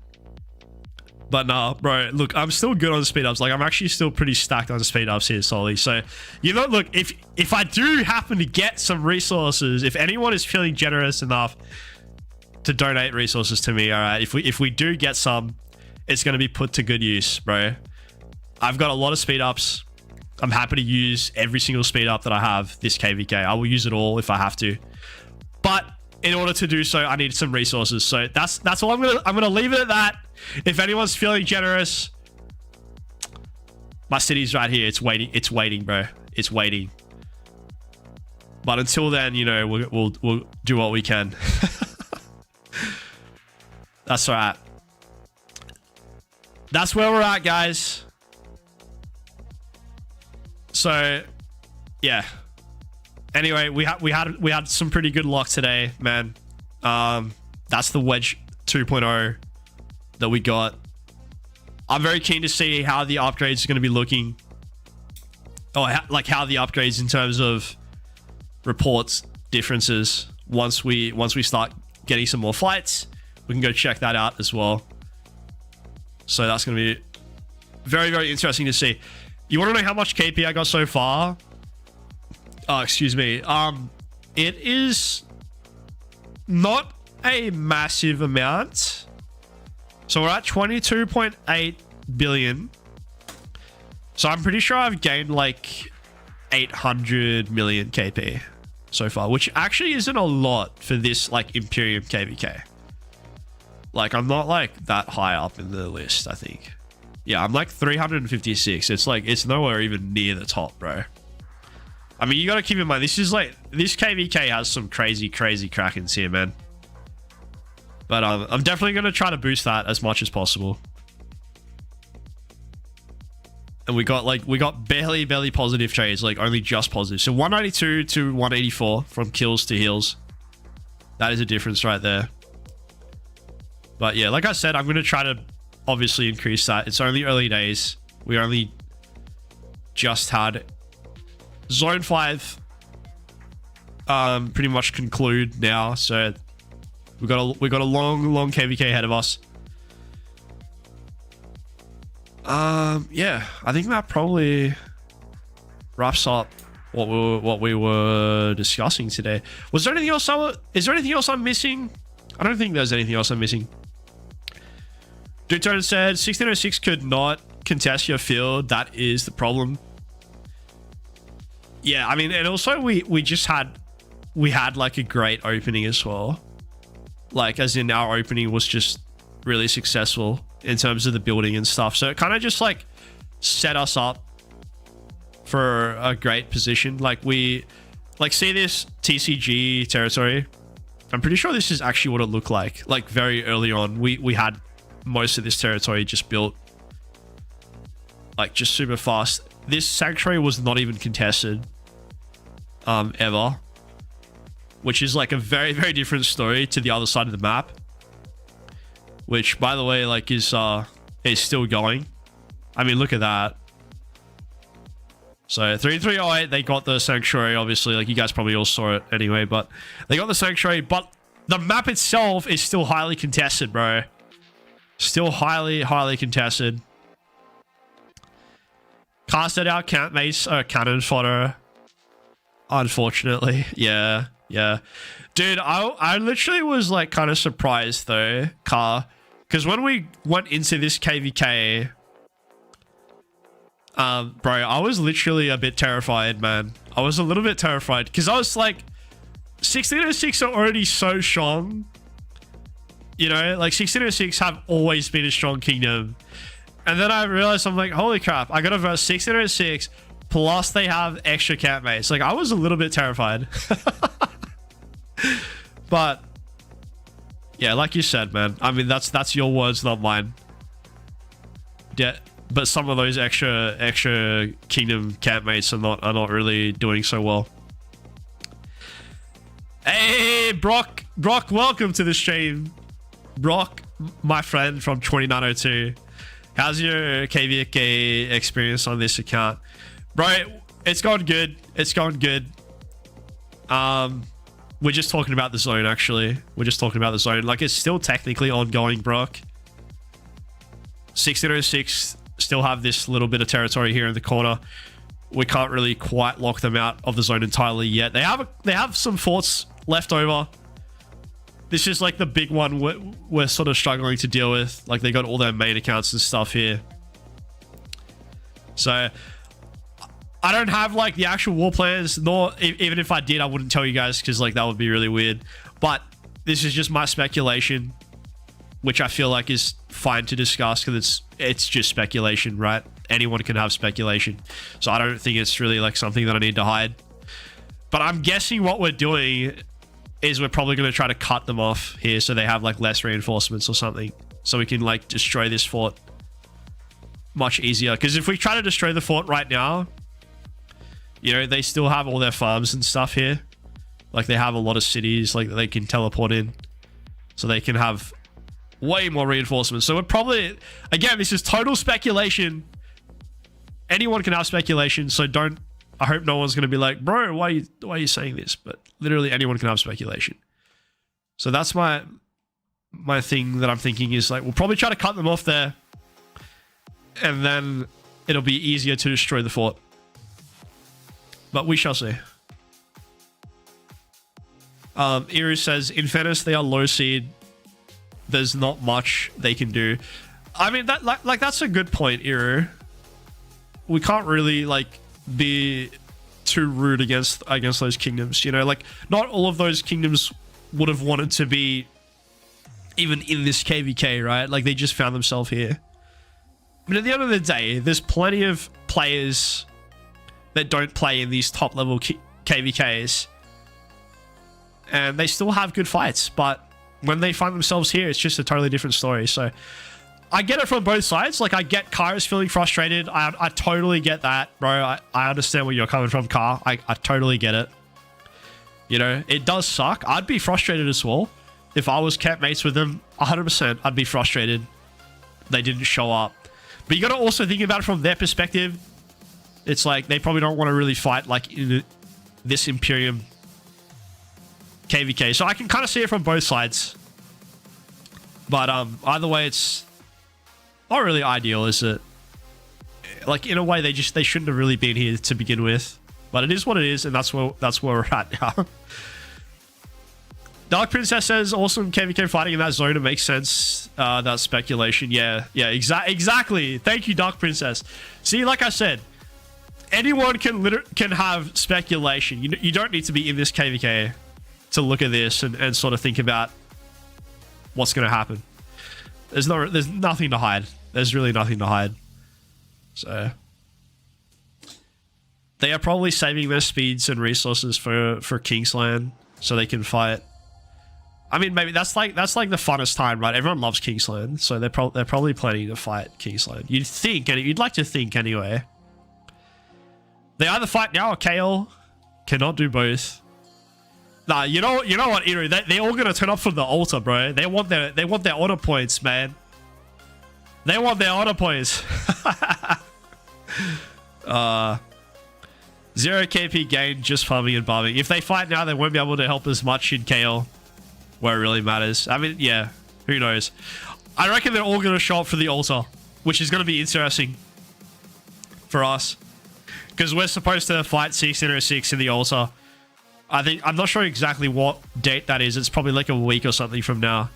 But nah, bro, look, I'm still good on speed ups. Like, I'm actually still pretty stacked on speed ups here, Solly. So, you know, look, if I do happen to get some resources, if anyone is feeling generous enough to donate resources to me, all right, if we do get some, it's going to be put to good use, bro. I've got a lot of speed ups. I'm happy to use every single speed up that I have this KVK. I will use it all if I have to. But in order to do so, I need some resources. So that's all I'm gonna leave it at that. If anyone's feeling generous, my city's right here. It's waiting, bro. It's waiting. But until then, you know, we'll do what we can. That's all right. That's where we're at, guys. So, yeah. Anyway, we had some pretty good luck today, man. That's the Wedge 2.0 that we got. I'm very keen to see how the upgrades are going to be looking. Oh, like how the upgrades in terms of reports differences once we start getting some more fights. We can go check that out as well. So that's going to be very, very interesting to see. You want to know how much KP I got so far? Excuse me. It is not a massive amount. So we're at 22.8 billion. So I'm pretty sure I've gained like 800 million KP so far, which actually isn't a lot for this like Imperium KVK. Like, I'm not like that high up in the list, I think. Yeah, I'm like 356. It's like, it's nowhere even near the top, bro. I mean, you got to keep in mind, this is like, this KVK has some crazy Krakens here, man. But I'm definitely going to try to boost that as much as possible. And we got barely positive trades, like only just positive. So 192 to 184 from kills to heals. That is a difference right there. But yeah, like I said, I'm going to try to obviously increase that. It's only early days. We only just had Zone 5 pretty much conclude now. So we got a long KVK ahead of us. Yeah, I think that probably wraps up what we were discussing today. Was there anything else? Is there anything else I'm missing? I don't think there's anything else I'm missing. Dude Tone said 1606 could not contest your field. That is the problem. Yeah, I mean, and also we had like a great opening as well. Like, as in, our opening was just really successful in terms of the building and stuff. So it kind of just like set us up for a great position. Like, we like see this TCG territory. I'm pretty sure this is actually what it looked like. Like, very early on, we had most of this territory just built like just super fast. This sanctuary was not even contested ever, which is like a very different story to the other side of the map, which, by the way, like is still going. I mean, look at that. So 3308, they got the sanctuary, obviously. Like, you guys probably all saw it anyway, but they got the sanctuary, but the map itself is still highly contested, bro. Still highly contested. Casted out campmates cannon fodder, unfortunately. Yeah. Dude, I literally was like kind of surprised though, because when we went into this KVK, bro, I was literally a bit terrified, man. I was a little bit terrified because I was like, 1606 are already so strong. You know, like 1606 have always been a strong kingdom. And then I realized, I'm like, holy crap, I gotta verse 1606 plus they have extra campmates. Like, I was a little bit terrified. But yeah, like you said, man, I mean, that's your words, not mine. Yeah, but some of those extra kingdom campmates are not really doing so well. Hey, Brock, welcome to the stream. Brock, my friend from 2902. How's your KVK experience on this account? Bro, it's going good. It's going good. We're just talking about the zone, actually. We're just talking about the zone. Like, it's still technically ongoing, Brock. 1606 still have this little bit of territory here in the corner. We can't really quite lock them out of the zone entirely yet. They have some forts left over. This is like the big one we're sort of struggling to deal with. Like, they got all their main accounts and stuff here. So I don't have like the actual war plans, nor even if I did, I wouldn't tell you guys because like that would be really weird. But this is just my speculation, which I feel like is fine to discuss because it's just speculation, right? Anyone can have speculation. So I don't think it's really like something that I need to hide. But I'm guessing what we're doing is we're probably going to try to cut them off here so they have like less reinforcements or something. So we can like destroy this fort much easier. Because if we try to destroy the fort right now, you know, they still have all their farms and stuff here. Like they have a lot of cities like they can teleport in. So they can have way more reinforcements. So we're probably, again, this is total speculation. Anyone can have speculation. So don't, I hope no one's going to be like, bro, why are you saying this? But literally anyone can have speculation. So that's my thing that I'm thinking is like, we'll probably try to cut them off there. And then it'll be easier to destroy the fort. But we shall see. Iru says, in fairness, they are low seed. There's not much they can do. I mean, that like that's a good point, Iru. We can't really like be too rude against those kingdoms, you know, like not all of those kingdoms would have wanted to be even in this KVK, right? Like they just found themselves here. But at the end of the day, there's plenty of players that don't play in these top level KVKs and they still have good fights, but when they find themselves here, it's just a totally different story. So I get it from both sides. Like I get Kairos feeling frustrated. I totally get that, bro. I understand where you're coming from, Car. I totally get it. You know, it does suck. I'd be frustrated as well. If I was campmates with them, 100%, I'd be frustrated they didn't show up. But you got to also think about it from their perspective. It's like they probably don't want to really fight like in this Imperium KVK. So I can kind of see it from both sides. But either way, it's not really ideal, is it? Like in a way, they shouldn't have really been here to begin with. But it is what it is, and that's where we're at now. Dark Princess says, awesome KVK fighting in that zone. It makes sense. That's speculation. Yeah, exactly. Thank you, Dark Princess. See, like I said, anyone can have speculation. You don't need to be in this KVK to look at this and sort of think about what's going to happen. There's nothing to hide. There's really nothing to hide. So they are probably saving their speeds and resources for Kingsland so they can fight. I mean, maybe that's like the funnest time, right? Everyone loves Kingsland, so they're probably planning to fight Kingsland. You'd like to think anyway. They either fight now or KL. Cannot do both. Nah, you know what, Iru? They're all gonna turn up from the altar, bro. They want their honor points, man. They want their honor points. 0 KP gain, just farming and farming. If they fight now, they won't be able to help as much in KL, where it really matters. I mean, yeah, who knows? I reckon they're all gonna show up for the altar, which is gonna be interesting for us, because we're supposed to fight 606 in the altar. I'm not sure exactly what date that is. It's probably like a week or something from now.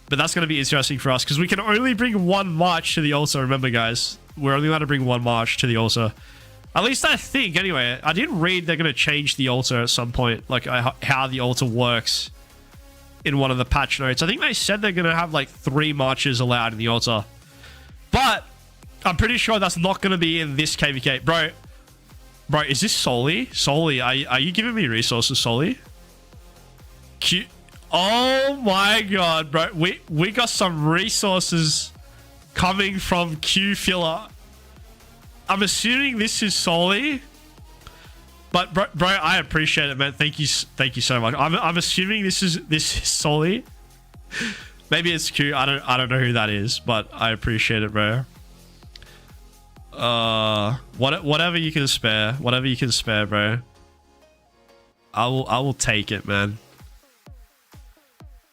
But that's going to be interesting for us because we can only bring one march to the altar. Remember, guys, we're only allowed to bring one march to the altar. At least I think, anyway. I did read they're going to change the altar at some point, like how the altar works in one of the patch notes. I think they said they're going to have like 3 marches allowed in the altar. But I'm pretty sure that's not going to be in this KVK. Bro, is this Soli? Soli, are you giving me resources, Soli? Oh my god, bro. We got some resources coming from Q Filler. I'm assuming this is Soli. But bro, I appreciate it, man. Thank you so much. I'm assuming this is Soli. Maybe it's Q. I don't know who that is, but I appreciate it, bro. Whatever you can spare, bro. I will take it, man.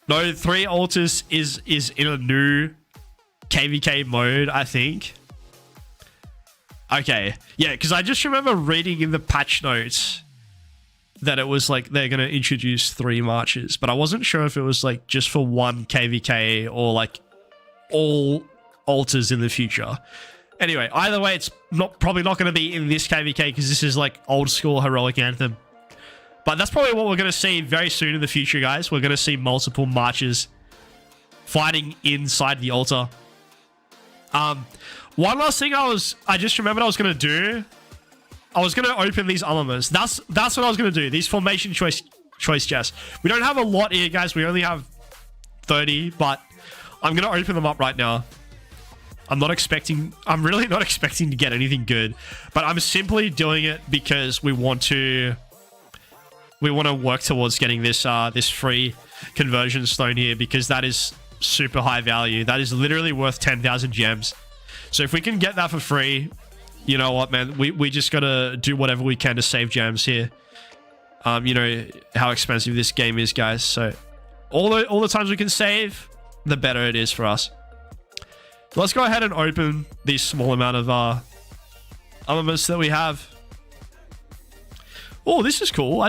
No, 3 altars is in a new KVK mode, I think. Okay, yeah, because I just remember reading in the patch notes that it was like they're gonna introduce 3 marches, but I wasn't sure if it was like just for one KVK or like all altars in the future. Anyway, either way, it's probably not going to be in this KVK because this is like old school heroic anthem. But that's probably what we're going to see very soon in the future, guys. We're going to see multiple marches fighting inside the altar. One last thing I just remembered I was going to do. I was going to open these armaments. That's what I was going to do. These formation choice chests. We don't have a lot here, guys. We only have 30, but I'm going to open them up right now. I'm really not expecting to get anything good, but I'm simply doing it because we want to work towards getting this this free conversion stone here, because that is super high value. That is literally worth 10,000 gems. So if we can get that for free, you know what, man, we just gotta do whatever we can to save gems here. You know how expensive this game is, guys. So all the times we can save, the better it is for us. Let's go ahead and open these small amount of armaments that we have. Oh, this is cool.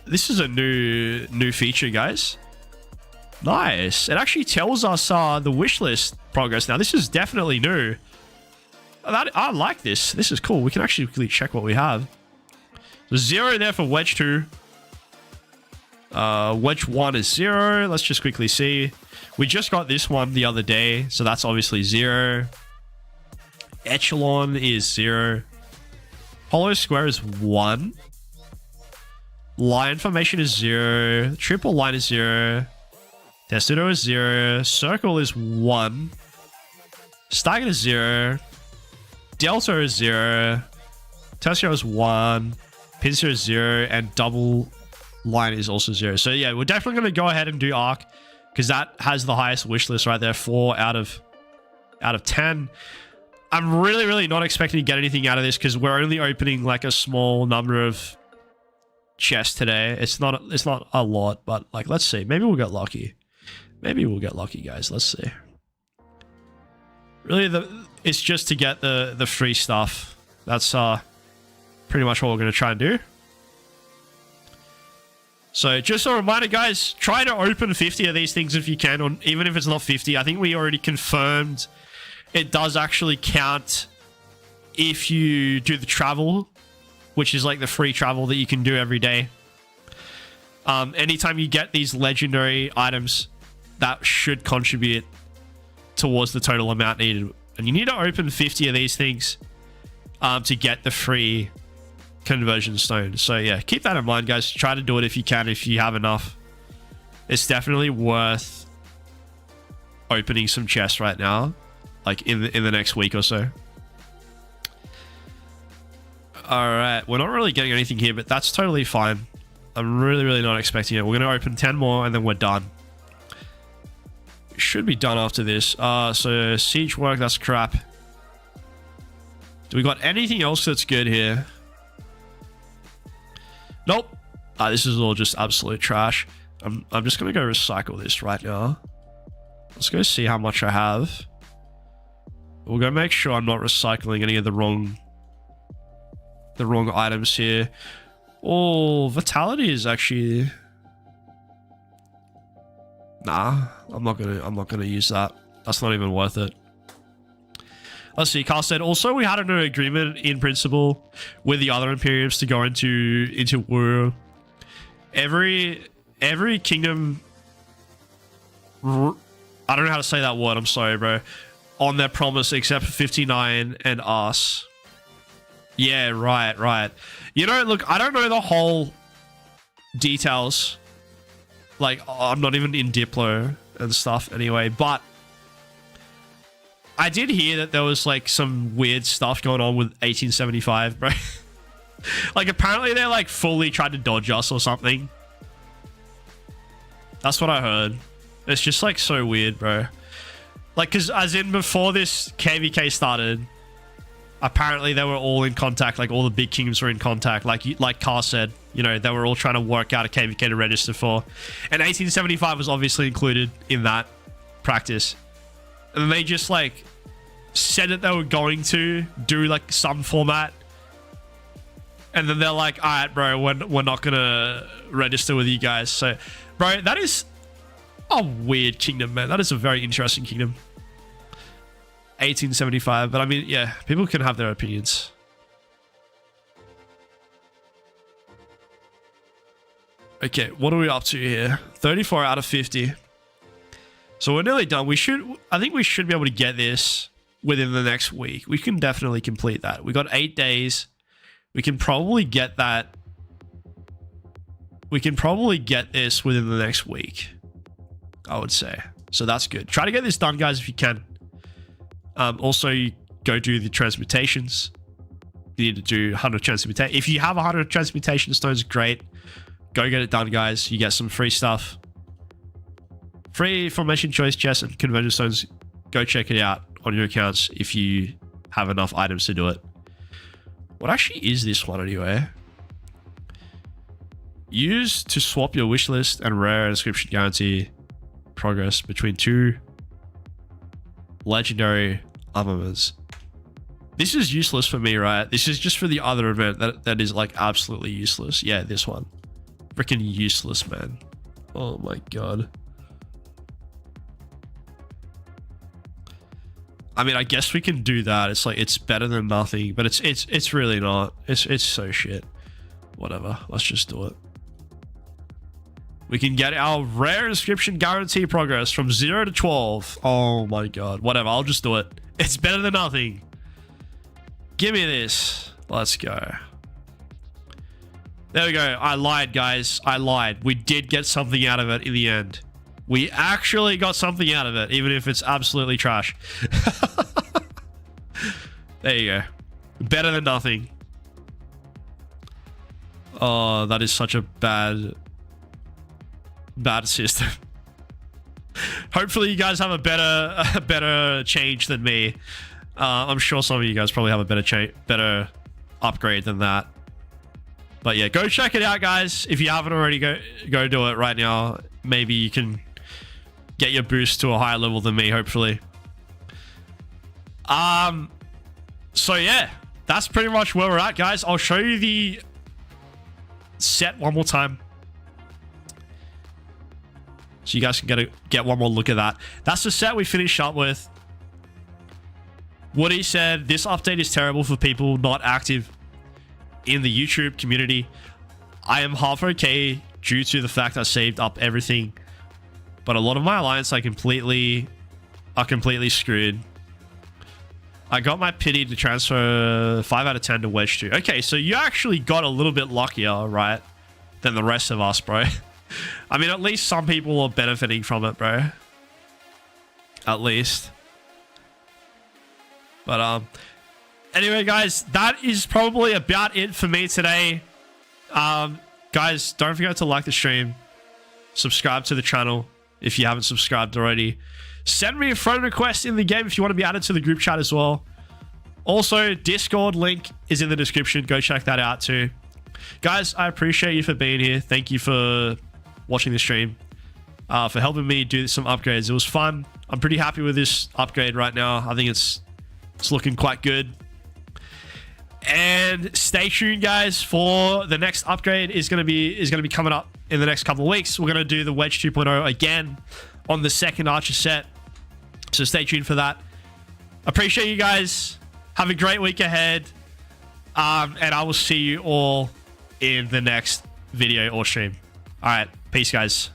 This is a new feature, guys. Nice. It actually tells us the wish list progress now. This is definitely new. I like this. This is cool. We can actually quickly check what we have. 0 there for Wedge 2. Wedge 1 is 0. Let's just quickly see. We just got this one the other day, so that's obviously 0. Echelon is 0. Hollow Square is 1. Line formation is 0. Triple line is 0. Testudo is 0. Circle is 1. Staggered is 0. Delta is 0. Tertiary is 1. Pincer is 0. And double line is also 0. So yeah, we're definitely going to go ahead and do Arc, because that has the highest wish list right there. 4 out of 10. I'm really not expecting to get anything out of this, because we're only opening like a small number of chests today. It's not a lot, but like, let's see. Maybe we'll get lucky. Maybe we'll get lucky, guys. Let's see. Really, it's just to get the free stuff. That's pretty much what we're going to try and do. So just a reminder, guys, try to open 50 of these things if you can, or even if it's not 50. I think we already confirmed it does actually count if you do the travel, which is like the free travel that you can do every day. Anytime you get these legendary items, that should contribute towards the total amount needed. And you need to open 50 of these things to get the free conversion stone. So yeah, keep that in mind, guys. Try to do it if you can, if you have enough. It's definitely worth opening some chests right now, like in the next week or so. All right, we're not really getting anything here, but that's totally fine. I'm really not expecting it. We're gonna open 10 more and then we're done. Should be done after this. So siege work, that's crap. Do we got anything else that's good here? Nope. This is all just absolute trash. I'm just gonna go recycle this right now. Let's go see how much I have. We'll go make sure I'm not recycling any of the wrong items here. Oh, vitality is actually... Nah, I'm not gonna use that. That's not even worth it. Let's see. Carl said also we had an agreement in principle with the other Imperiums to go into war. Every kingdom, I don't know how to say that word. I'm sorry, bro. On their promise, except for 59 and us. Yeah, right. You know, look, I don't know the whole details. Like, I'm not even in Diplo and stuff anyway, but I did hear that there was like some weird stuff going on with 1875, bro. Like, apparently they like fully tried to dodge us or something. That's what I heard. It's just like so weird, bro. Like, because as in before this KVK started, apparently they were all in contact. Like, all the big kingdoms were in contact. Like Carr said, you know, they were all trying to work out a KVK to register for. And 1875 was obviously included in that practice. And they just like said that they were going to do like some format, and then they're like, all right, bro, we're not gonna register with you guys. So, bro, that is a weird kingdom, man. That is a very interesting kingdom. 1875. But I mean, yeah, people can have their opinions. Okay, what are we up to here? 34 out of 50. So we're nearly done. I think we should be able to get this within the next week. We can definitely complete that. We got 8 days. We can probably get that. We can probably get this within the next week, I would say. So that's good. Try to get this done, guys, if you can. Also, you go do the transmutations. You need to do 100 transmutation. If you have 100 transmutation stones, great. Go get it done, guys. You get some free stuff. Free formation choice chests and conversion stones. Go check it out on your accounts if you have enough items to do it. What actually is this one anyway? Use to swap your wish list and rare inscription guarantee progress between 2 legendary armaments. This is useless for me, right? This is just for the other event that is like absolutely useless. Yeah, this one. Freaking useless, man. Oh my god. I mean, I guess we can do that. It's like, it's better than nothing, but it's really not. It's so shit. Whatever. Let's just do it. We can get our rare inscription guarantee progress from 0 to 12. Oh my god. Whatever. I'll just do it. It's better than nothing. Give me this. Let's go. There we go. I lied, guys. I lied. We did get something out of it in the end. We actually got something out of it, even if it's absolutely trash. There you go. Better than nothing. Oh, that is such a bad system. Hopefully you guys have a better change than me. I'm sure some of you guys probably have a better upgrade than that. But yeah, go check it out, guys. If you haven't already, go do it right now. Maybe you can get your boost to a higher level than me, hopefully. So yeah, that's pretty much where we're at, guys. I'll show you the set one more time, so you guys can get one more look at that. That's the set we finished up with. Woody said this update is terrible for people not active in the YouTube community. I am half okay due to the fact I saved up everything, but a lot of my alliance are completely screwed. I got my pity to transfer 5 out of 10 to Wedge 2. Okay, so you actually got a little bit luckier, right, than the rest of us, bro. I mean, at least some people are benefiting from it, bro. At least. But anyway, guys, that is probably about it for me today. Guys, don't forget to like the stream, subscribe to the channel if you haven't subscribed already. Send me a friend request in the game if you want to be added to the group chat as well. Also, Discord link is in the description. Go check that out too. Guys, I appreciate you for being here. Thank you for watching the stream, for helping me do some upgrades. It was fun. I'm pretty happy with this upgrade right now. I think it's looking quite good. And stay tuned, guys, for the next upgrade is going to be coming up in the next couple of weeks. We're going to do the Wedge 2.0 again on the second Archer set. So stay tuned for that. Appreciate you guys. Have a great week ahead. And I will see you all in the next video or stream. All right. Peace, guys.